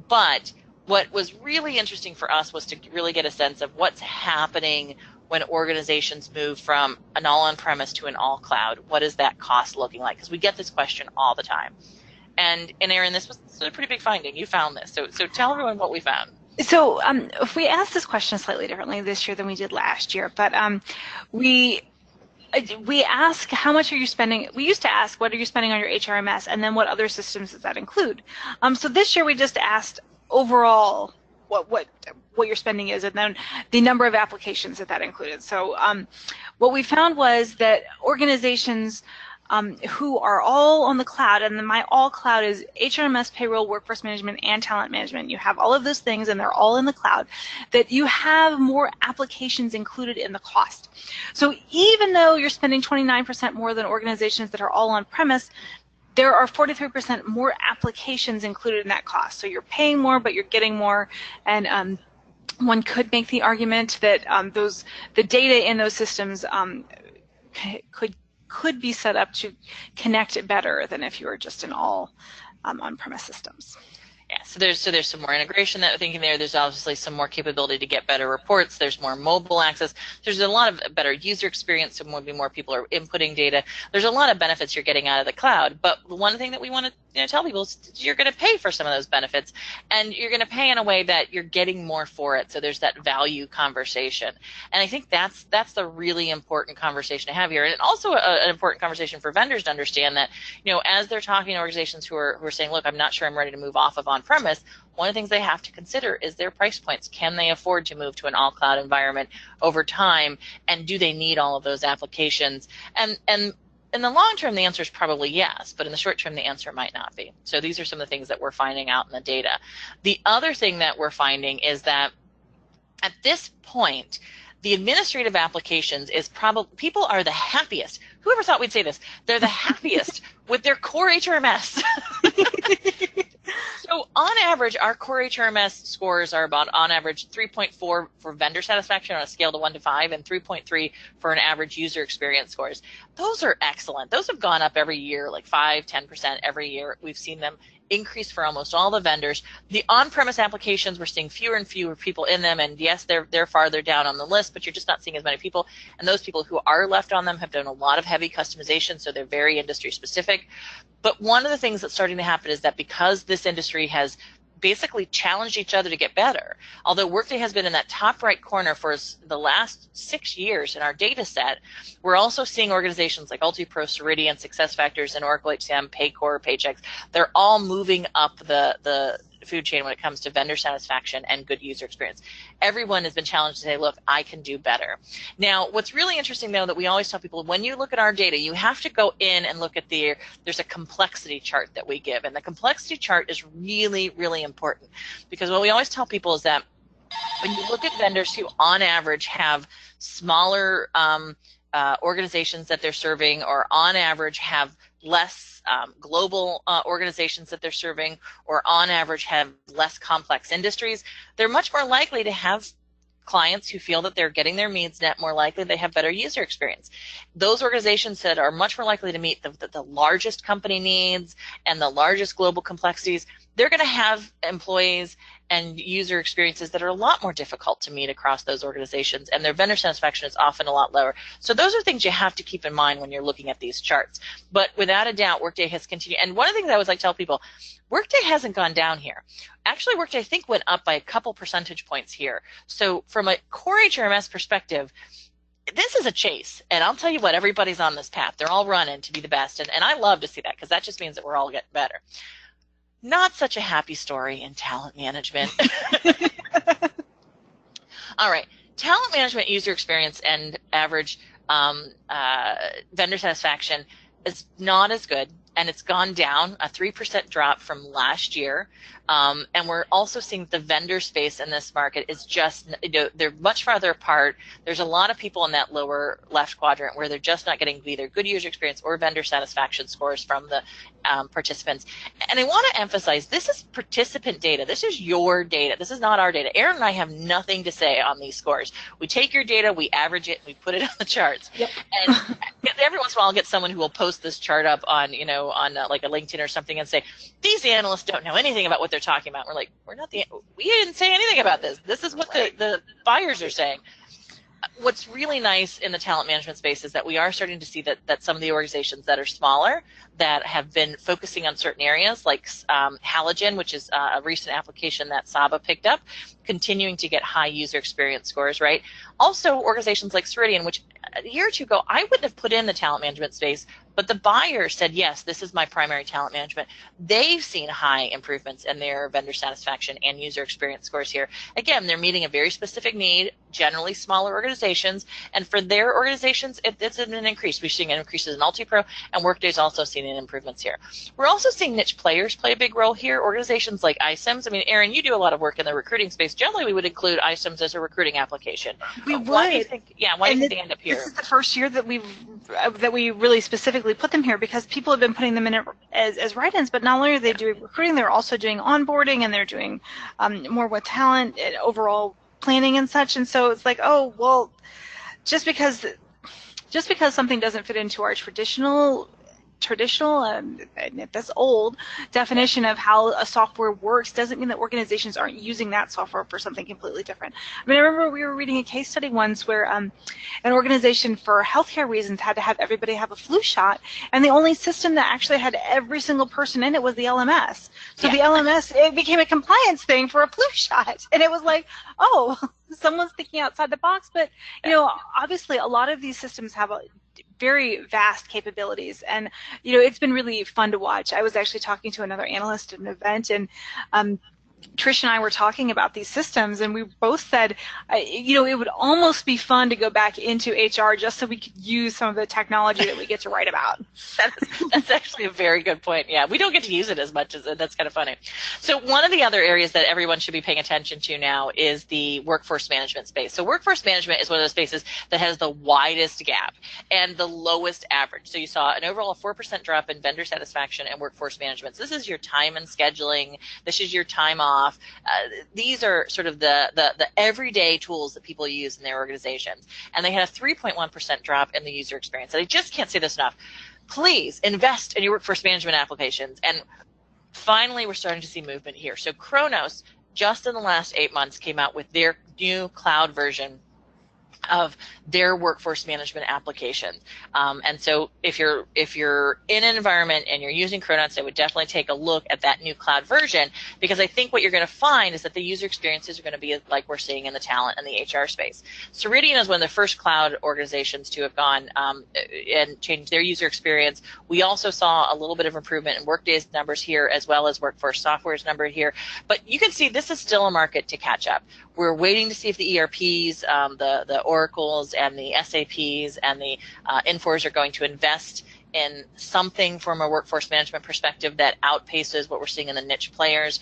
But what was really interesting for us was to really get a sense of what's happening when organizations move from an all on-premise to an all cloud. What is that cost looking like? Because we get this question all the time. And Erin, this was a pretty big finding. You found this. So tell everyone what we found. So if we asked this question slightly differently this year than we did last year, but we ask, how much are you spending? We used to ask, what are you spending on your HRMS, and then what other systems does that include? So this year we just asked overall what your spending is, and then the number of applications that included. So what we found was that organizations who are all on the cloud, and then my all cloud is HRMS, payroll, workforce management, and talent management. You have all of those things, and they're all in the cloud, that you have more applications included in the cost. So even though you're spending 29% more than organizations that are all on premise, there are 43% more applications included in that cost. So you're paying more, but you're getting more. And one could make the argument that the data in those systems could be set up to connect it better than if you were just in all on-premise systems. Yeah, so there's some more integration that we're thinking there. There's obviously some more capability to get better reports. There's more mobile access. There's a lot of better user experience, so maybe more people are inputting data. There's a lot of benefits you're getting out of the cloud. But one thing that we want to tell people is you're going to pay for some of those benefits, and you're going to pay in a way that you're getting more for it. So there's that value conversation, and I think that's the really important conversation to have here, and also an important conversation for vendors to understand that, as they're talking to organizations who are saying, look, I'm not sure I'm ready to move off of on-premise, one of the things they have to consider is their price points. Can they afford to move to an all-cloud environment over time, and do they need all of those applications? And in the long term, the answer is probably yes, but in the short term, the answer might not be. So these are some of the things that we're finding out in the data. The other thing that we're finding is that at this point, the administrative applications is probably, people are the happiest. Whoever thought we'd say this? They're the happiest with their core HRMS. So on average, our core HRMS scores are about, on average, 3.4 for vendor satisfaction on a scale to 1 to 5, and 3.3 for an average user experience scores. Those are excellent. Those have gone up every year, like 5, 10% every year. We've seen them increase for almost all the vendors. The on-premise applications, we're seeing fewer and fewer people in them, and yes, they're farther down on the list, but you're just not seeing as many people. And those people who are left on them have done a lot of heavy customization, so they're very industry specific. But one of the things that's starting to happen is that because this industry has basically challenged each other to get better, although Workday has been in that top right corner for the last 6 years in our data set, we're also seeing organizations like UltiPro, Ceridian, SuccessFactors, and Oracle HCM, Paycor, Paychex. They're all moving up the food chain when it comes to vendor satisfaction and good user experience. Everyone has been challenged to say, look, I can do better. Now, what's really interesting, though, that we always tell people, when you look at our data, you have to go in and look at there's a complexity chart that we give. And the complexity chart is really, really important, because what we always tell people is that when you look at vendors who, on average, have smaller organizations that they're serving, or on average have less global organizations that they're serving, or on average have less complex industries, they're much more likely to have clients who feel that they're getting their needs met, more likely they have better user experience. Those organizations that are much more likely to meet the largest company needs and the largest global complexities, they're going to have employees and user experiences that are a lot more difficult to meet across those organizations, and their vendor satisfaction is often a lot lower. So those are things you have to keep in mind when you're looking at these charts. But without a doubt, Workday has continued. And one of the things I always like to tell people, Workday hasn't gone down here. Actually, Workday, I think, went up by a couple percentage points here. So from a core HRMS perspective, this is a chase. And I'll tell you what, everybody's on this path. They're all running to be the best. And I love to see that, because that just means that we're all getting better. Not such a happy story in talent management. All right, talent management user experience and average vendor satisfaction is not as good, and it's gone down, a 3% drop from last year. And we're also seeing the vendor space in this market is just, they're much farther apart. There's a lot of people in that lower left quadrant where they're just not getting either good user experience or vendor satisfaction scores from the participants. And I want to emphasize, this is participant data. This is your data. This is not our data. Erin and I have nothing to say on these scores. We take your data, we average it, and we put it on the charts. Yep. And every once in a while I'll get someone who will post this chart up on, like a LinkedIn or something and say, these analysts don't know anything about what they're talking about. We're like, we didn't say anything about this. This is what the buyers are saying. What's really nice in the talent management space is that we are starting to see that some of the organizations that are smaller, that have been focusing on certain areas, like Halogen, which is a recent application that Saba picked up, continuing to get high user experience scores, right? Also, organizations like Ceridian, which a year or two ago I wouldn't have put in the talent management space, but the buyer said, yes, this is my primary talent management. They've seen high improvements in their vendor satisfaction and user experience scores here. Again, they're meeting a very specific need, generally smaller organizations, and for their organizations, it's an increase. We're seeing increases in UltiPro, and Workday's also seeing improvements here. We're also seeing niche players play a big role here. Organizations like iCIMS. I mean, Erin, you do a lot of work in the recruiting space. Generally, we would include iCIMS as a recruiting application. We would. Why do you think they end up here? This is the first year that we really specifically put them here, because people have been putting them in as write-ins, but not only are they doing recruiting, they're also doing onboarding, and they're doing more with talent and overall planning and such. And so it's like, oh, well, just because something doesn't fit into our traditional that's old definition of how a software works doesn't mean that organizations aren't using that software for something completely different. I mean, I remember we were reading a case study once where an organization for healthcare reasons had to have everybody have a flu shot, and the only system that actually had every single person in it was the LMS. So the LMS, it became a compliance thing for a flu shot, and it was like, oh, someone's thinking outside the box. But obviously a lot of these systems have a very vast capabilities, and it's been really fun to watch. I was actually talking to another analyst at an event, and Trish and I were talking about these systems, and we both said, it would almost be fun to go back into HR just so we could use some of the technology that we get to write about. That's actually a very good point. Yeah, we don't get to use it as much as it. That's kind of funny. So one of the other areas that everyone should be paying attention to now is the workforce management space. So workforce management is one of those spaces that has the widest gap and the lowest average. So you saw an overall 4% drop in vendor satisfaction and workforce management. So this is your time and scheduling. This is your time off. These are sort of the everyday tools that people use in their organizations. And they had a 3.1% drop in the user experience. And I just can't say this enough. Please invest in your workforce management applications. And finally, we're starting to see movement here. So Kronos, just in the last 8 months, came out with their new cloud version of their workforce management application. And so if you're in an environment and you're using Kronos, I would definitely take a look at that new cloud version, because I think what you're going to find is that the user experiences are going to be like we're seeing in the talent and the HR space. Ceridian is one of the first cloud organizations to have gone and changed their user experience. We also saw a little bit of improvement in Workday's numbers here, as well as Workforce Software's number here. But you can see this is still a market to catch up. We're waiting to see if the ERPs, the Oracles and the SAPs and the Infors are going to invest in something from a workforce management perspective that outpaces what we're seeing in the niche players.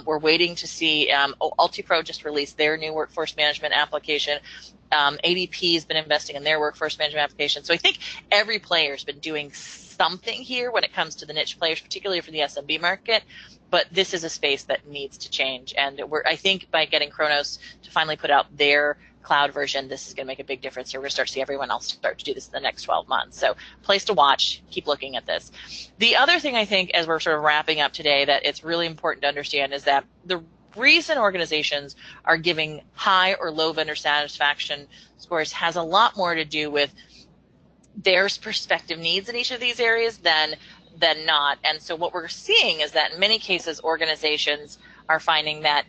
We're waiting to see, UltiPro just released their new workforce management application. ADP has been investing in their workforce management application. So I think every player has been doing something here when it comes to the niche players, particularly for the SMB market. But this is a space that needs to change. And I think by getting Kronos to finally put out their cloud version, this is going to make a big difference here. We're going to start to see everyone else start to do this in the next 12 months. So place to watch, keep looking at this. The other thing I think as we're sort of wrapping up today that it's really important to understand is that the reason organizations are giving high or low vendor satisfaction scores has a lot more to do with their perspective needs in each of these areas than not. And so what we're seeing is that in many cases, organizations are finding that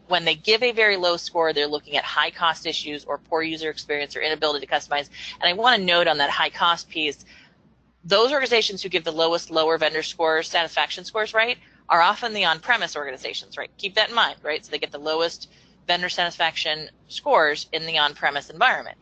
when they give a very low score, they're looking at high cost issues or poor user experience or inability to customize. And I want to note on that high cost piece, those organizations who give the lowest lower vendor scores, satisfaction scores, right, are often the on-premise organizations, right? Keep that in mind, right? So they get the lowest vendor satisfaction scores in the on-premise environment.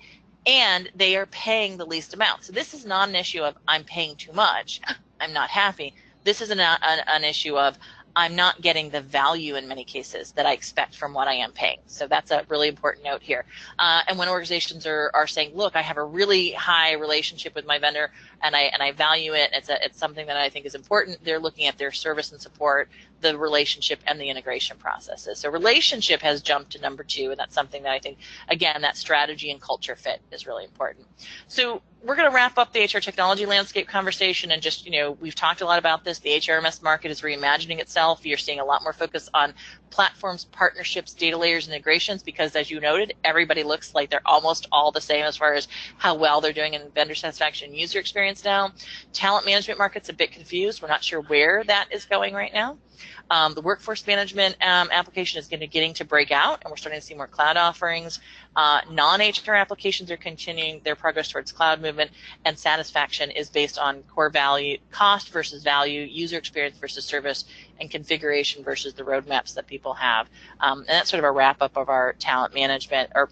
And they are paying the least amount. So this is not an issue of I'm paying too much, I'm not happy. This is an issue of I'm not getting the value in many cases that I expect from what I am paying. So that's a really important note here. And when organizations are saying, look, I have a really high relationship with my vendor and I value it, it's something that I think is important, they're looking at their service and support, the relationship and the integration processes. So relationship has jumped to number 2, and that's something that I think, again, that strategy and culture fit is really important. So we're going to wrap up the HR technology landscape conversation and just, we've talked a lot about this. The HRMS market is reimagining itself. You're seeing a lot more focus on platforms, partnerships, data layers, and integrations because, as you noted, everybody looks like they're almost all the same as far as how well they're doing in vendor satisfaction and user experience now. Talent management market's a bit confused. We're not sure where that is going right now. The workforce management application is getting to break out, and we're starting to see more cloud offerings. Non-HR applications are continuing their progress towards cloud movement, and satisfaction is based on core value, cost versus value, user experience versus service, and configuration versus the roadmaps that people have. And that's sort of a wrap-up of our talent management, a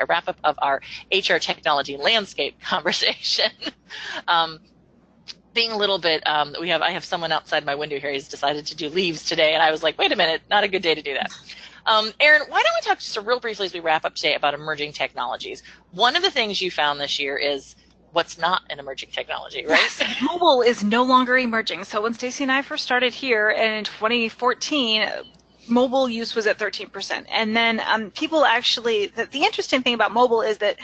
wrap-up of our HR technology landscape conversation. Being a little bit, I have someone outside my window here. He's decided to do leaves today, and I was like, wait a minute, not a good day to do that. Erin, why don't we talk just real briefly as we wrap up today about emerging technologies? One of the things you found this year is what's not an emerging technology, right? Yes, mobile is no longer emerging. So when Stacey and I first started here in 2014, mobile use was at 13%. And then people actually, the interesting thing about mobile is that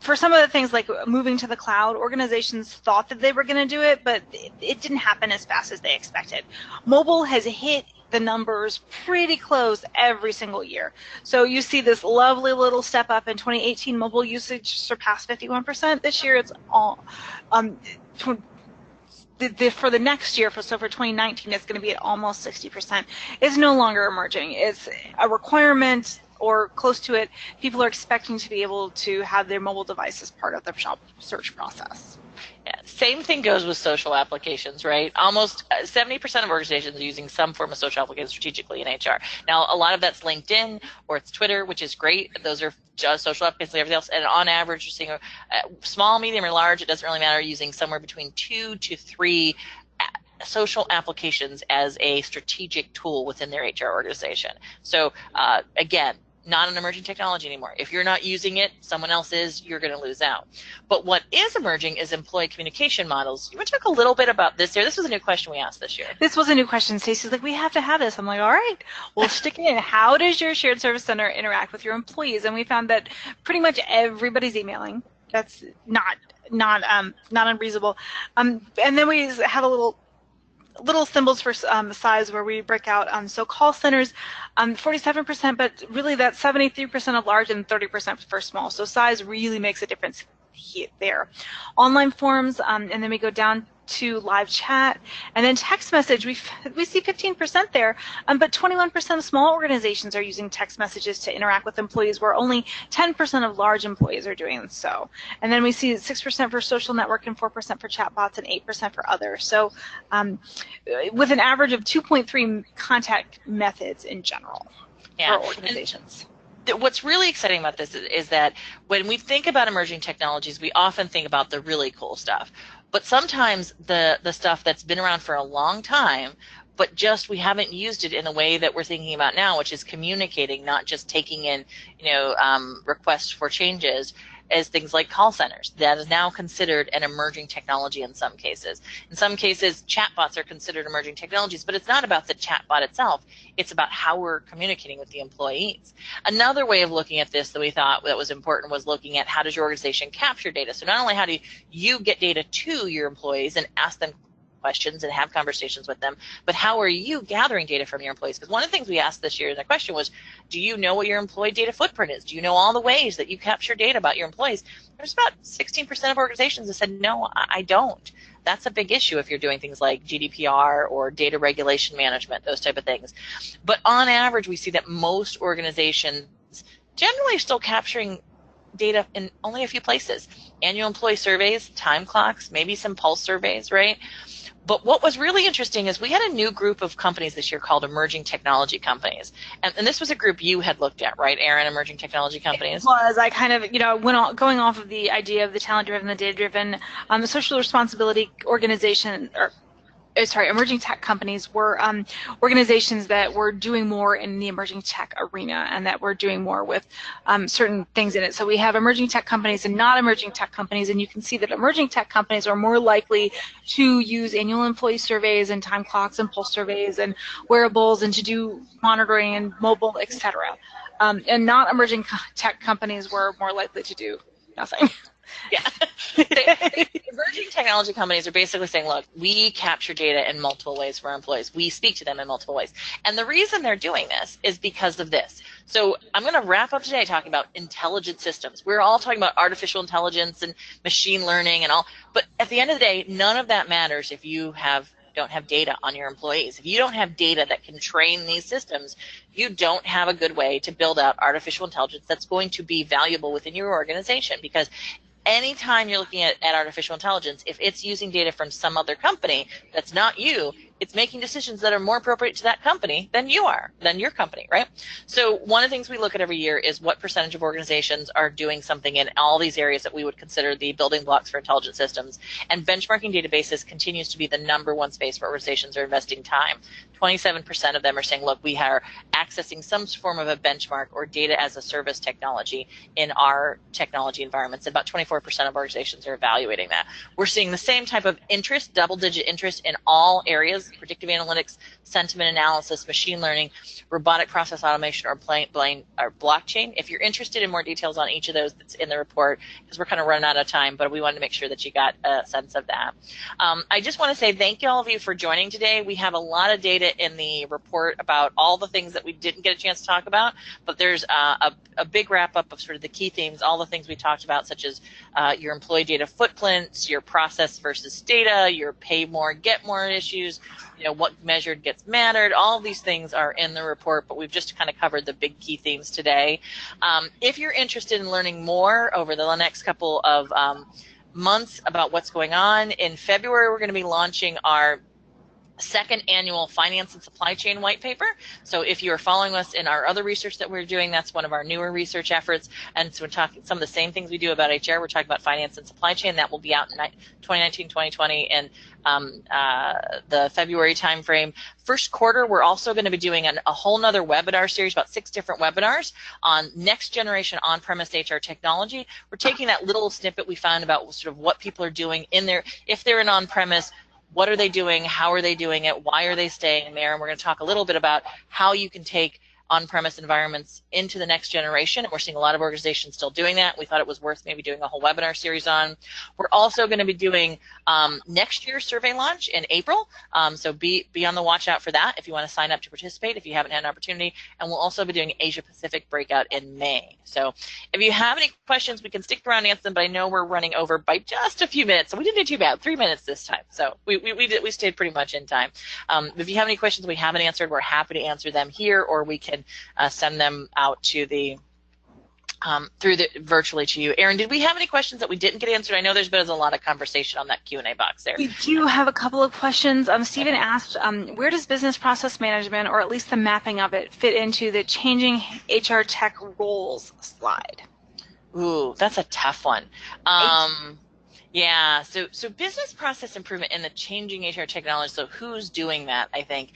for some of the things like moving to the cloud, organizations thought that they were going to do it, but it didn't happen as fast as they expected. Mobile has hit the numbers pretty close every single year. So you see this lovely little step up in 2018, mobile usage surpassed 51%. This year it's all, for the next year, so for 2019, it's going to be at almost 60%. It's no longer emerging. It's a requirement or close to it. People are expecting to be able to have their mobile device as part of the job search process. Yeah, same thing goes with social applications, right? Almost 70% of organizations are using some form of social application strategically in HR. Now, a lot of that's LinkedIn or it's Twitter, which is great. Those are just social applications like everything else. And on average, you're seeing small, medium, or large, it doesn't really matter, using somewhere between 2 to 3 social applications as a strategic tool within their HR organization. So, again, not an emerging technology anymore. If you're not using it, someone else is, you're going to lose out. But what is emerging is employee communication models. You want to talk a little bit about this here? This was a new question we asked this year. This was a new question. Stacey's like, we have to have this. I'm like, all right, we'll stick it in. How does your shared service center interact with your employees? And we found that pretty much everybody's emailing. That's not unreasonable. And then we have a little symbols for size where we break out. So call centers, 47%, but really that's 73% of large and 30% for small. So size really makes a difference there. Online forums, and then we go down to live chat, and then text message. We see 15% there, but 21% of small organizations are using text messages to interact with employees, where only 10% of large employees are doing so. And then we see 6% for social network and 4% for chatbots and 8% for others. So with an average of 2.3 contact methods in general for organizations. What's really exciting about this is that when we think about emerging technologies, we often think about the really cool stuff. But sometimes the stuff that's been around for a long time, but just we haven't used it in the way that we're thinking about now, which is communicating, not just taking in, requests for changes. as things like call centers. That is now considered an emerging technology in some cases. In some cases, chatbots are considered emerging technologies, but it's not about the chatbot itself. It's about how we're communicating with the employees. Another way of looking at this that we thought that was important was looking at how does your organization capture data. So not only how do you get data to your employees and ask them questions and have conversations with them, but how are you gathering data from your employees? Because one of the things we asked this year in the question was, do you know what your employee data footprint is? Do you know all the ways that you capture data about your employees? There's about 16% of organizations that said, no, I don't. That's a big issue if you're doing things like GDPR or data regulation management, those type of things. But on average, we see that most organizations generally are still capturing data in only a few places. Annual employee surveys, time clocks, maybe some pulse surveys, right? But what was really interesting is we had a new group of companies this year called emerging technology companies. And this was a group you had looked at, right, Erin, emerging technology companies? It was. I kind of, going off of the idea of the talent-driven, the data-driven, the social responsibility organization, emerging tech companies were organizations that were doing more in the emerging tech arena and that were doing more with certain things in it. So we have emerging tech companies and not emerging tech companies, and you can see that emerging tech companies are more likely to use annual employee surveys and time clocks and pulse surveys and wearables and to do monitoring and mobile, etc. And not emerging tech companies were more likely to do nothing. Yeah. Emerging technology companies are basically saying, look, we capture data in multiple ways for our employees. We speak to them in multiple ways. And the reason they're doing this is because of this. So I'm going to wrap up today talking about intelligent systems. We're all talking about artificial intelligence and machine learning and all. But at the end of the day, none of that matters if you don't have data on your employees. If you don't have data that can train these systems, you don't have a good way to build out artificial intelligence that's going to be valuable within your organization. Because anytime you're looking at artificial intelligence, if it's using data from some other company that's not you, it's making decisions that are more appropriate to that company than your company, right? So one of the things we look at every year is what percentage of organizations are doing something in all these areas that we would consider the building blocks for intelligent systems. And benchmarking databases continues to be the #1 space where organizations are investing time. 27% of them are saying, look, we are accessing some form of a benchmark or data as a service technology in our technology environments. About 24% of organizations are evaluating that. We're seeing the same type of interest, double-digit interest in all areas: predictive analytics, sentiment analysis, machine learning, robotic process automation, or blockchain. If you're interested in more details on each of those, that's in the report, because we're kind of running out of time, but we wanted to make sure that you got a sense of that. I just want to say thank you all of you for joining today. We have a lot of data in the report about all the things that we didn't get a chance to talk about, but there's a big wrap-up of sort of the key themes, all the things we talked about, such as your employee data footprints, your process versus data, your pay more, get more issues, what measured gets mattered. All of these things are in the report, but we've just kind of covered the big key themes today. If you're interested in learning more over the next couple of months about what's going on, in February we're going to be launching our second annual finance and supply chain white paper. So if you are following us in our other research that we're doing, that's one of our newer research efforts. And so we're talking some of the same things we do about HR. We're talking about finance and supply chain. That will be out in 2019, 2020 and the February timeframe. First quarter, we're also going to be doing a whole nother webinar series, about 6 different webinars on next generation on-premise HR technology. We're taking that little snippet we found about sort of what people are doing in there. If they're in on-premise, what are they doing? How are they doing it? Why are they staying there? And we're going to talk a little bit about how you can take on-premise environments into the next generation. And we're seeing a lot of organizations still doing that. We thought it was worth maybe doing a whole webinar series on. We're also going to be doing next year's survey launch in April. So be on the watch out for that if you want to sign up to participate, if you haven't had an opportunity. And we'll also be doing Asia Pacific breakout in May. So if you have any questions, we can stick around and answer them, but I know we're running over by just a few minutes. So we didn't do too bad, 3 minutes this time. So we stayed pretty much in time. If you have any questions we haven't answered, we're happy to answer them here, or we can send them out to the virtually to you. Erin, did we have any questions that we didn't get answered? I know there's been a lot of conversation on that Q&A box there. We do have a couple of questions. Stephen asked, where does business process management, or at least the mapping of it, fit into the changing HR tech roles slide? Ooh, that's a tough one. Yeah, so business process improvement in the changing HR technology, so who's doing that, I think.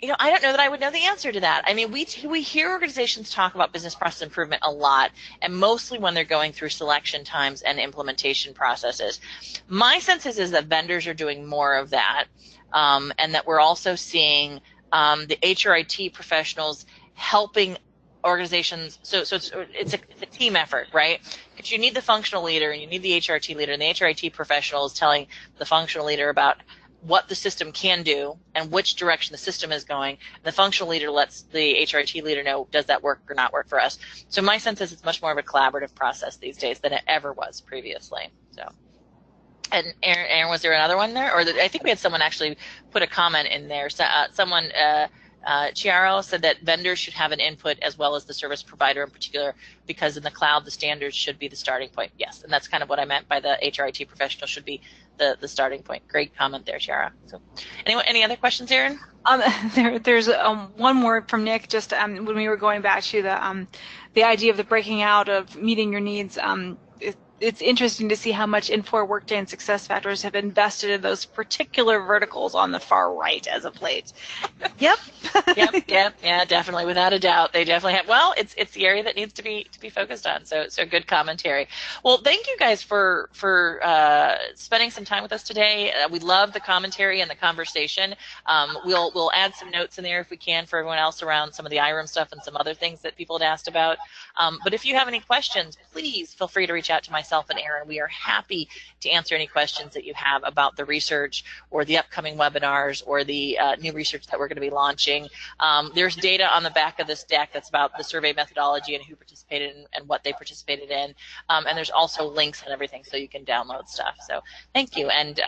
I don't know that I would know the answer to that. I mean, we hear organizations talk about business process improvement a lot, and mostly when they're going through selection times and implementation processes. My sense is that vendors are doing more of that, and that we're also seeing the HRIT professionals helping organizations. So it's a team effort, right? Because you need the functional leader and you need the HRT leader, and the HRIT professional is telling the functional leader about what the system can do and which direction the system is going. And the functional leader lets the HRT leader know, does that work or not work for us? So my sense is it's much more of a collaborative process these days than it ever was previously. So, and Erin, was there another one there? Or I think we had someone actually put a comment in there. So, someone, Chiaro, said that vendors should have an input as well as the service provider in particular, because in the cloud, the standards should be the starting point. Yes, and that's kind of what I meant by the HRIT professional should be the starting point. Great comment there, Chiara. So, any other questions, Erin? There's one more from Nick. Just when we were going back to the idea of the breaking out of meeting your needs. It's interesting to see how much Infor, Workday, and SuccessFactors have invested in those particular verticals on the far right as of late. Yep. Yeah, definitely, without a doubt, they definitely have. Well, it's the area that needs to be focused on. So good commentary. Well, thank you guys for spending some time with us today. We love the commentary and the conversation. We'll add some notes in there if we can for everyone else around some of the IRM stuff and some other things that people had asked about. But if you have any questions, please feel free to reach out to myself and Erin. We are happy to answer any questions that you have about the research or the upcoming webinars or the new research that we're going to be launching. There's data on the back of this deck that's about the survey methodology and who participated and what they participated in. And there's also links and everything so you can download stuff. So thank you. And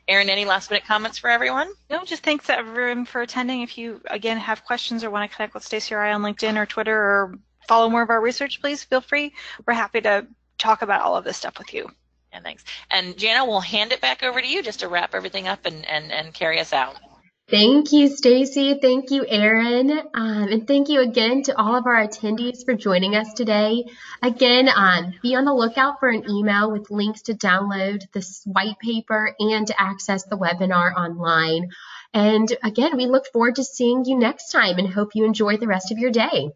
Erin, any last minute comments for everyone? No, just thanks to everyone for attending. If you, again, have questions or want to connect with Stacey or I on LinkedIn or Twitter or follow more of our research, please feel free. We're happy to talk about all of this stuff with you. Yeah, thanks. And Jana, we'll hand it back over to you just to wrap everything up and carry us out. Thank you, Stacey. Thank you, Erin. And thank you again to all of our attendees for joining us today. Again, be on the lookout for an email with links to download this white paper and to access the webinar online. And again, we look forward to seeing you next time and hope you enjoy the rest of your day.